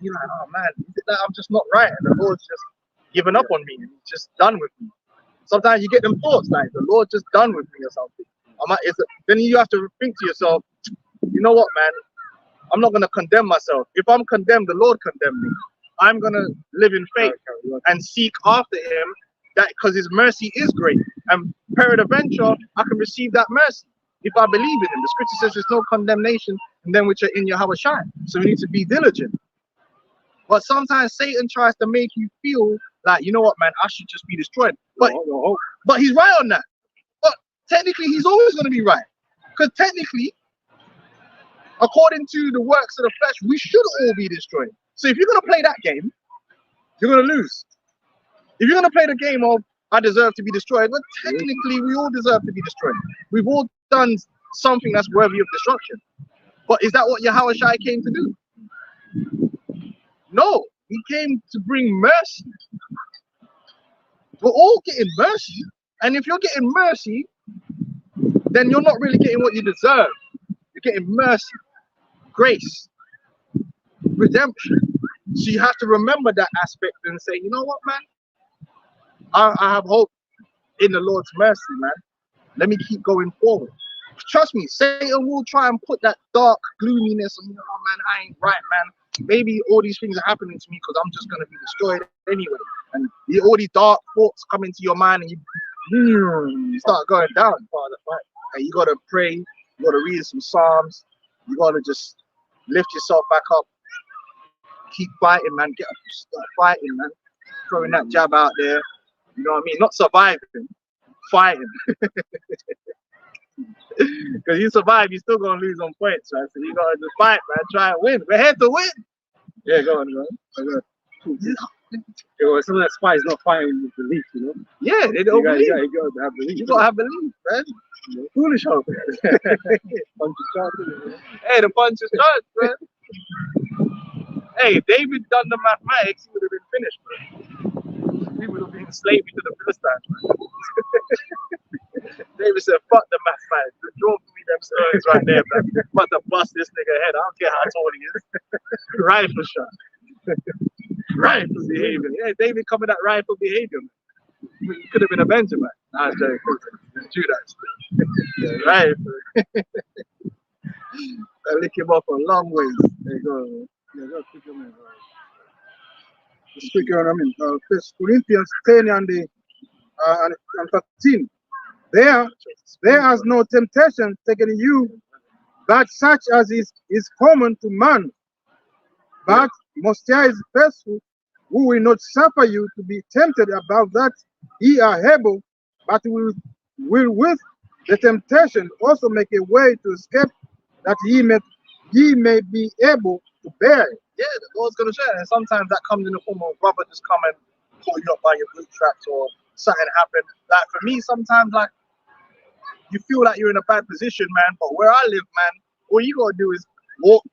You're like, oh man, I'm just not right. And the Lord's just given up on me. And He's just done with me. Sometimes you get them thoughts like, the Lord just done with me or something. Then you have to think to yourself, you know what, man? I'm not going to condemn myself. If I'm condemned, the Lord condemned me. I'm going to live in faith and seek after Him, that because His mercy is great. And peradventure, I can receive that mercy if I believe in Him. The scripture says there's no condemnation in them which are in Yahweh Shai. So we need to be diligent. But sometimes Satan tries to make you feel like, you know what, man, I should just be destroyed. But he's right on that. But technically, he's always going to be right. Because technically, according to the works of the flesh, we should all be destroyed. So if you're going to play that game, you're going to lose. If you're going to play the game of, I deserve to be destroyed, but technically, we all deserve to be destroyed. We've all done something that's worthy of destruction. But is that what Yahweh Shai came to do? No, He came to bring mercy. We're all getting mercy. And if you're getting mercy, then you're not really getting what you deserve. You're getting mercy, grace, redemption. So you have to remember that aspect and say, you know what, man? I have hope in the Lord's mercy, man. Let me keep going forward. Trust me, Satan will try and put that dark gloominess on you. Oh man, I ain't right, man. Maybe all these things are happening to me because I'm just gonna be destroyed anyway. And all these dark thoughts come into your mind, and you start going down. And you gotta pray. You gotta read some Psalms. You gotta just lift yourself back up. Keep fighting, man. Get up, start fighting, man. Throwing that jab out there. You know what I mean? Not surviving, fighting. Because you survive, you're still gonna lose on points, right? So you gotta just fight, man. Try and win. We're here to win. Yeah, go on, man. Some of that spy is not fighting with belief, Yeah, they don't believe. You gotta have belief. You gotta have belief, man. Foolish hope. Hey, the punch is charged, man. Hey, if David done the mathematics, he would have been finished, man. He would have been slavery to the Philistines, man. David said, fuck the mathematics. Just draw for me them stones right there, man. I'm about to bust this nigga head. I don't care how tall he is. Rifle shot. Rifle behavior. Yeah, David coming that rifle behavior, man. He could have been a Benjamin. Nah, I'm joking. Judas. Yeah, rifle. I lick him off a long ways. There you go. Yeah, go quickly, man. Just quickly on, I mean, First Corinthians 10 and 13. There has no temptation taken you, but such as is common to man. But Most High is faithful, who will not suffer you to be tempted above that ye are able, but will with the temptation also make a way to escape, that ye may be able to bear it. Yeah, the Lord's gonna share. And sometimes that comes in the form of a brother just come and pull you up by your bootstraps or something happened. Like for me, sometimes like you feel like you're in a bad position, man. But where I live, man, all you gotta do is walk.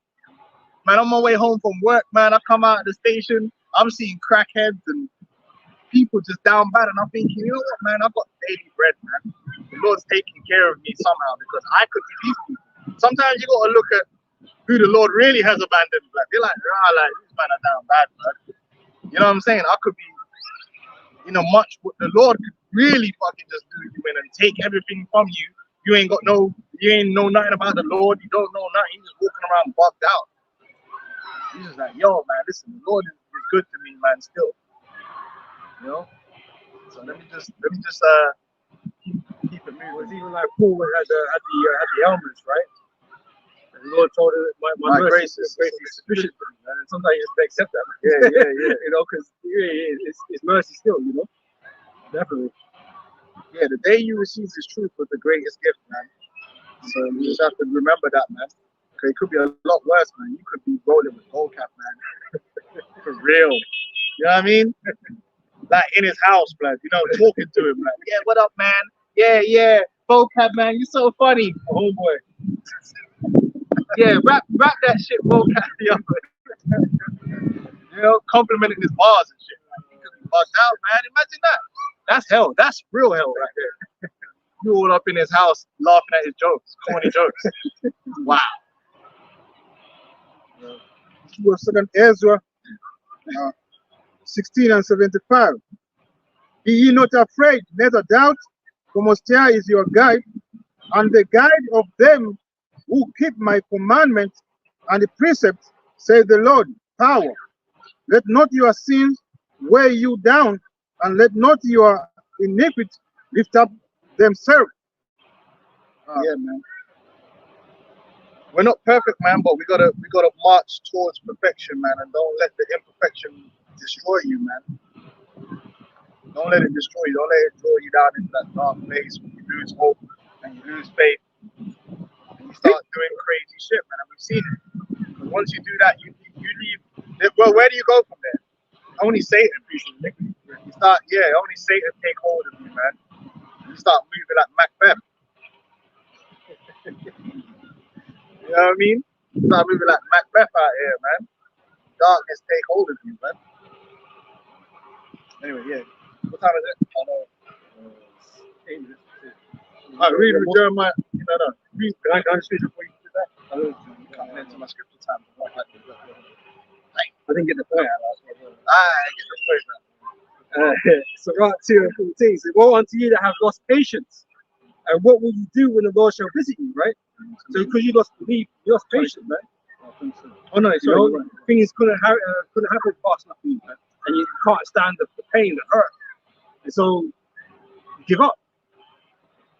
Man, on my way home from work, man, I come out of the station, I'm seeing crackheads and people just down bad, and I'm thinking, you know what, man, I've got daily bread, man. The Lord's taking care of me somehow because I could be these people. Sometimes you gotta look at who the Lord really has abandoned, like they're like, like this man are down bad, man. You know what I'm saying? I could be, you know, much what the Lord could really fucking just do you in and take everything from you. You ain't know nothing about the Lord. You don't know nothing. You're just walking around bugged out. He's just like, yo, man, listen, the Lord is good to me, man, still. You know? So let me just keep it moving. It was even like Paul had the elements, right? And the Lord told him, my grace is sufficient for you, man. And sometimes you just accept that. Yeah. You know, because it's mercy still, you know? Definitely. Yeah, the day you receive this truth was the greatest gift, man. So you just have to remember that, man. Okay, it could be a lot worse, man. You could be rolling with gold cap, man. For real. You know what I mean? Like in his house, blood. You know, talking to him, like, yeah, what up, man? Yeah. Gold cap, man. You're so funny, homeboy. Yeah, rap that shit, gold cap. You know, complimenting his bars and shit. Like, he could be bugged out, man. Imagine that. That's hell. That's real hell right there. You all up in his house laughing at his jokes, corny jokes. Wow. Second Ezra 16 and 75. Be ye not afraid, neither doubt, for Most High is your guide, and the guide of them who keep my commandments and the precepts, say the Lord, power. Let not your sins weigh you down, and let not your iniquity lift up themselves. Yeah, man. We're not perfect, man, but we gotta march towards perfection, man, and don't let the imperfection destroy you, man. Don't let it destroy you. Don't let it draw you down into that dark place when you lose hope and you lose faith and you start doing crazy shit, man. And we've seen it. But once you do that, you leave. Well, where do you go from there? Only Satan, you start, only Satan take hold of you, man. You start moving like Macbeth. You know what I mean? You start moving like Macbeth out here, man. Darkness take hold of you, man. Anyway, yeah. What time is it? I know. 8 minutes. Alright, read with Jeremiah. Read. Can I just read it before you do that? I don't know. Coming into my scripture time. I didn't get the point out last one. I get the point, man. So right 2 and 14. So woe unto you that have lost patience. And what will you do when the Lord shall visit you, right? So because you lost belief, you lost patience, man. Oh no, sorry. Things couldn't happen fast enough for you, man. And you can't stand the pain, the hurt. And so you give up.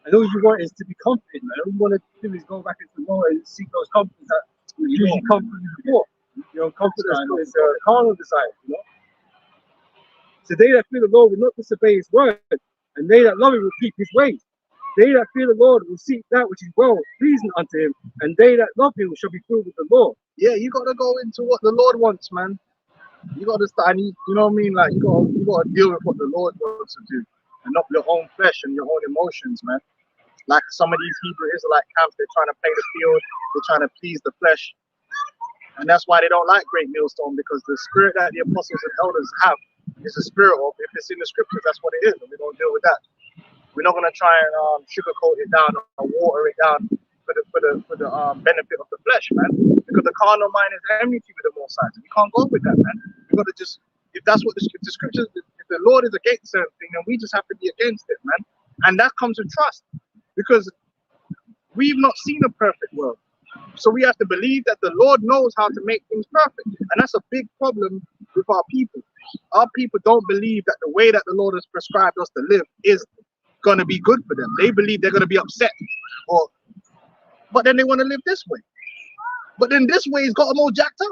And all you want is to be comforted, man. All you want to do is go back into the Lord and seek those comforts that usually come from you before. You know, comfort is a carnal desire, you know. So they that fear the Lord will not disobey his word, and they that love him will keep his ways. They that fear the Lord will seek that which is well pleasing unto him, and they that love him shall be filled with the Lord. Yeah, you gotta go into what the Lord wants, man. You gotta start, you know what I mean? Like you gotta deal with what the Lord wants to do, and not your own flesh and your own emotions, man. Like some of these Hebrew Israelite camps, they're trying to play the field, they're trying to please the flesh. And that's why they don't like Great Millstone, because the spirit that the apostles and elders have is a spirit of, if it's in the scriptures, that's what it is, and we don't deal with that. We're not gonna try and sugarcoat it down or water it down for the benefit of the flesh, man. Because the carnal mind is enmity with the Most High. You can't go with that, man. You gotta just, if that's what the scriptures, if the Lord is against certain thing, then we just have to be against it, man. And that comes with trust, because we've not seen a perfect world. So we have to believe that the Lord knows how to make things perfect. And that's a big problem with our people. Our people don't believe that the way that the Lord has prescribed us to live is going to be good for them. They believe they're going to be upset, but then they want to live this way. But then this way has got them all jacked up.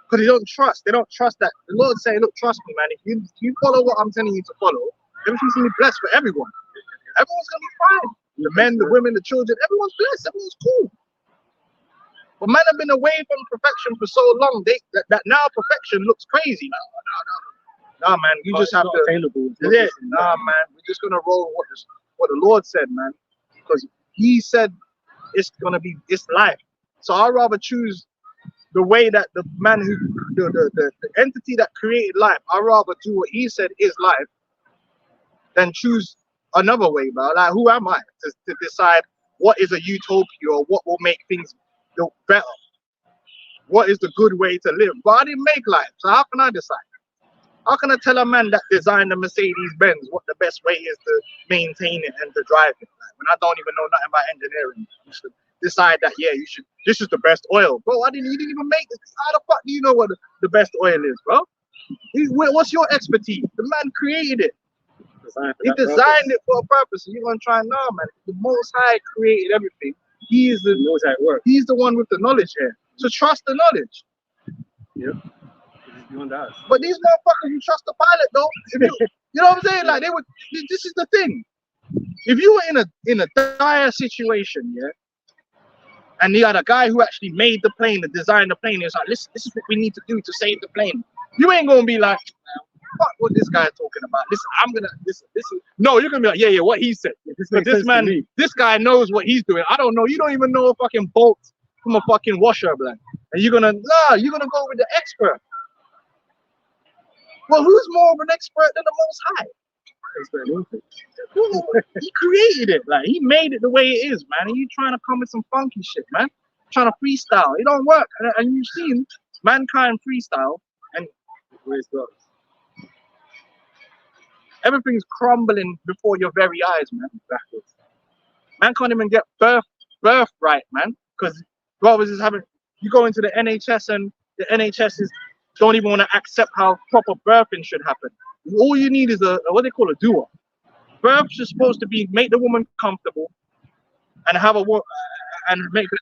Because they don't trust. They don't trust that. The Lord saying, look, trust me, man. If you follow what I'm telling you to follow, everything's going to be blessed for everyone. Everyone's going to be fine. The men, the women, the children, everyone's blessed. Everyone's cool. But men have been away from perfection for so long, that now perfection looks crazy. No, man. You just have to. Yeah, nah, man. We're just going to roll what the Lord said, man. Because He said it's life. So I'd rather choose the way that the man the entity that created life, I'd rather do what He said is life than choose another way, bro. Like, who am I to decide what is a utopia or what will make things look better? What is the good way to live? But I didn't make life, so how can I decide? How can I tell a man that designed the Mercedes Benz what the best way is to maintain it and to drive it? Like, when I don't even know nothing about engineering, you should decide that, yeah, you should. This is the best oil, bro. You didn't even make this. How the fuck do you know what the best oil is, bro? What's your expertise? The man created it. He designed it for a purpose. You're gonna try now, man. The Most High created everything. He is the Most High work. He's the one with the knowledge here. So trust the knowledge. Yeah. But these motherfuckers, you trust the pilot though. You know what I'm saying? Like they would. This is the thing. If you were in a dire situation, yeah, and you had a guy who actually made the plane, and designed the plane, he was like, listen, this is what we need to do to save the plane. You ain't gonna be like, fuck what this guy's talking about. Listen, I'm gonna listen. No, you're gonna be like, yeah, what he said. But this man, this guy knows what he's doing. I don't know. You don't even know a fucking bolt from a fucking washer, man. And you're gonna go with the expert. Well, who's more of an expert than the Most High? He created it, like he made it the way it is, man. And you trying to come with some funky shit, man. Trying to freestyle, it don't work. And you've seen mankind freestyle, and everything's crumbling before your very eyes, man. Backwards. Man can't even get birth right, man. Because brothers is having. You go into the NHS and the NHS don't even want to accept how proper birthing should happen. All you need is what they call a doer. Birth is supposed to be make the woman comfortable and have and make it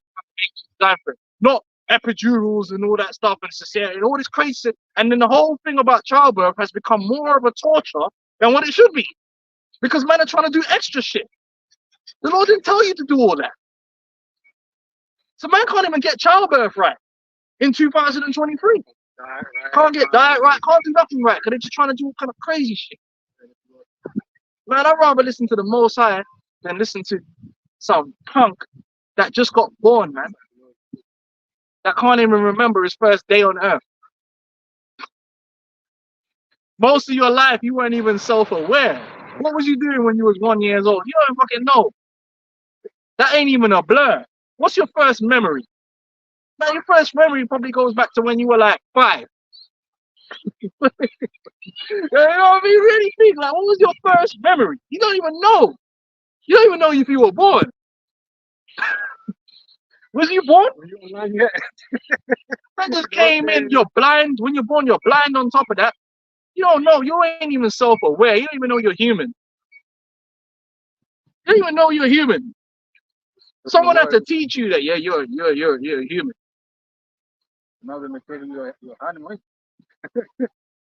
different. Not epidurals and all that stuff and cesarean and all this crazy shit. And then the whole thing about childbirth has become more of a torture than what it should be. Because men are trying to do extra shit. The Lord didn't tell you to do all that. So man can't even get childbirth right in 2023. Can't get diet right, can't do nothing right, because they're just trying to do all kind of crazy shit. Man, I'd rather listen to the Most High than listen to some punk that just got born, man. That can't even remember his first day on earth. Most of your life, you weren't even self-aware. What was you doing when you was 1 year old? You don't fucking know. That ain't even a blur. What's your first memory? Now, your first memory probably goes back to when you were like 5. You know what I mean? Really think, like, what was your first memory? You don't even know. You don't even know if you were born. Was you born? That just came in, you're blind. When you're born, you're blind on top of that. You don't know. You ain't even self-aware. You don't even know you're human. You don't even know you're human. Someone has to teach you that, yeah, you're human. Now they're making your animal.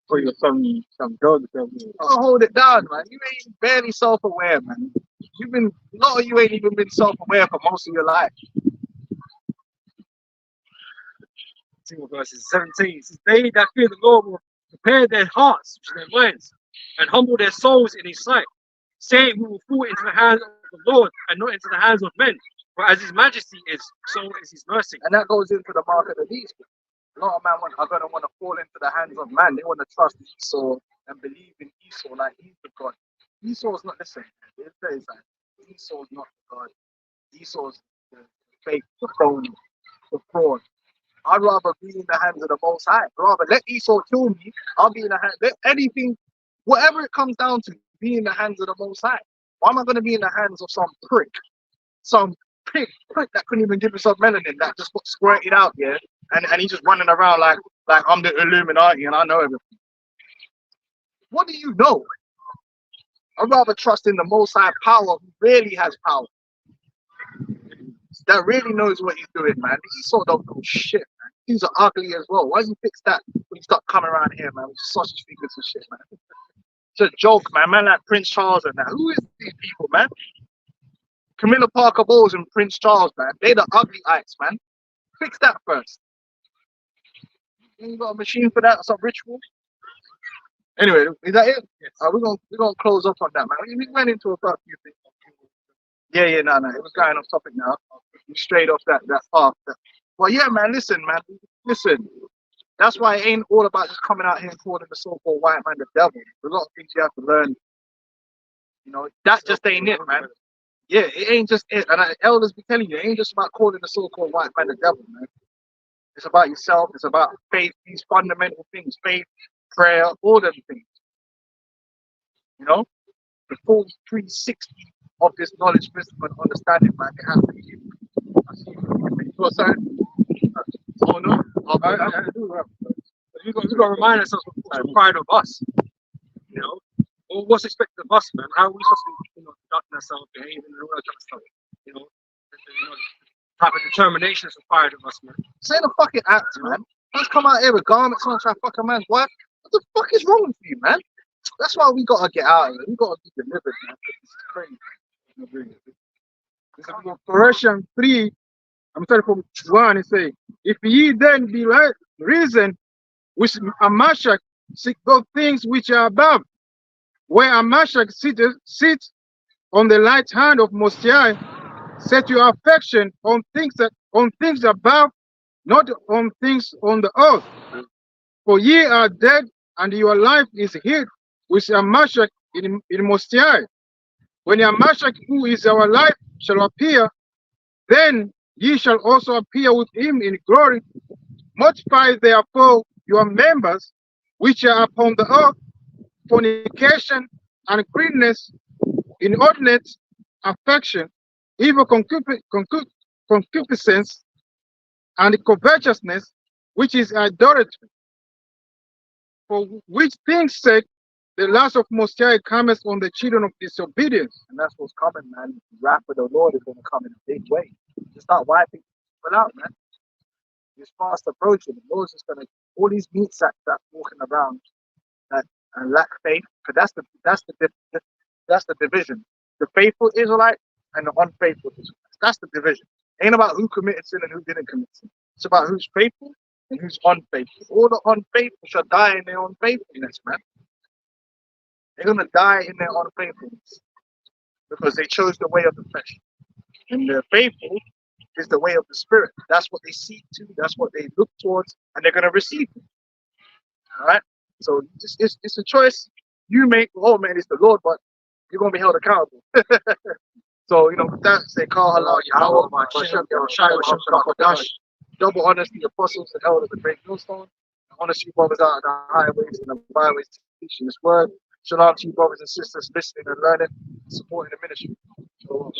Or you're some dog. Oh, hold it down, man. You ain't barely self-aware, man. A lot of you ain't even been self-aware for most of your life. Verses 17. It says, they that fear the Lord will prepare their hearts, their minds, and humble their souls in his sight, saying we will fall into the hands of the Lord and not into the hands of men. For as his majesty is, so is his mercy. And that goes into the mark of the beast. A lot of men are going to want to fall into the hands of man. They want to trust Esau and believe in Esau like he's the God. Esau's not, listen, Esau's not the God. Esau's the fake, the phony, the fraud. I'd rather be in the hands of the Most High. I'd rather let Esau kill me. I'll be in the hands, let anything, whatever it comes down to, be in the hands of the Most High. Why am I going to be in the hands of some prick, some prick that couldn't even give himself melanin, that just got squirted out, yeah, and he's just running around like I'm the Illuminati and I know everything. What do you know? I'd rather trust in the Most High power who really has power, that really knows what he's doing, man. Esau don't know shit, man. These are ugly as well. Why does he fix that when he start coming around here, man, with sausage fingers and shit, man? It's a joke, man. Man like Prince Charles and that. Who is these people, man? Camilla Parker Bowles and Prince Charles, man. They the ugly ites, man. Fix that first. You got a machine for that? Some ritual? Anyway, is that it? Yes. We're gonna close up on that, man. We went into a few things. Yeah, no. It was going off topic now. We strayed off that path. Well, yeah, man. Listen. That's why it ain't all about just coming out here and calling the so-called white man the devil. There's a lot of things you have to learn. You know, that just ain't it, man. Yeah, it ain't just it. And elders be telling you, it ain't just about calling the so-called white man the devil, man. It's about yourself. It's about faith, these fundamental things, faith, prayer, all them things. You know, the full 360 of this knowledge, wisdom, and understanding, man. It has to be you. You got something? Oh no, I do. You got to remind ourselves what's required of us. You know, or what's expected of us, man. How are we supposed to, conducting ourselves, behaving, and all that kind of stuff. You know, the type of determination is required of us, man. Say the fucking act, man. Let's come out here with garments on, try to fuck a man's wife. What the fuck is wrong with you, man? That's why we gotta get out of it. We gotta be delivered, man. This is crazy. Colossians 3, I'm starting from 1, it says, if ye then be risen with Amashak, seek those things which are above, where Amashak sits on the right hand of Most High. Set your affection on things above, not on things on the earth. For ye are dead, and your life is hid with Amashak in Most High. When Amashak, who is our life, shall appear, then ye shall also appear with him in glory. Multiply therefore your members which are upon the earth, fornication, uncleanness, inordinate affection, evil concupiscence, and covetousness, which is idolatry. For which things sake the last of Most High cometh on the children of disobedience. And that's what's coming, man. The wrath of the Lord is going to come in a big way. Just start wiping people out, man. It's fast approaching. The Lord's just going to, all these meat sacks that walking around that and lack faith, because that's the division. The faithful Israelite and the unfaithful Israelites. That's the division. It ain't about who committed sin and who didn't commit sin. It's about who's faithful and who's unfaithful. All the unfaithful shall die in their unfaithfulness, man. They're gonna die in their unfaithfulness because they chose the way of the flesh. And the faithful is the way of the spirit. That's what they seek to, that's what they look towards, and they're gonna receive it. Alright? So it's a choice you make. Oh man, it's the Lord, but you're gonna be held accountable. So, with that, say, Call Allah, Yahweh, Hashem, Yahushua, Hashem, Shalakodash. Double honors the apostles and elders of the great millstone. Honors you brothers out on the highways and the byways teaching this word. Shalom to you brothers and sisters listening and learning, supporting the ministry. Shalom.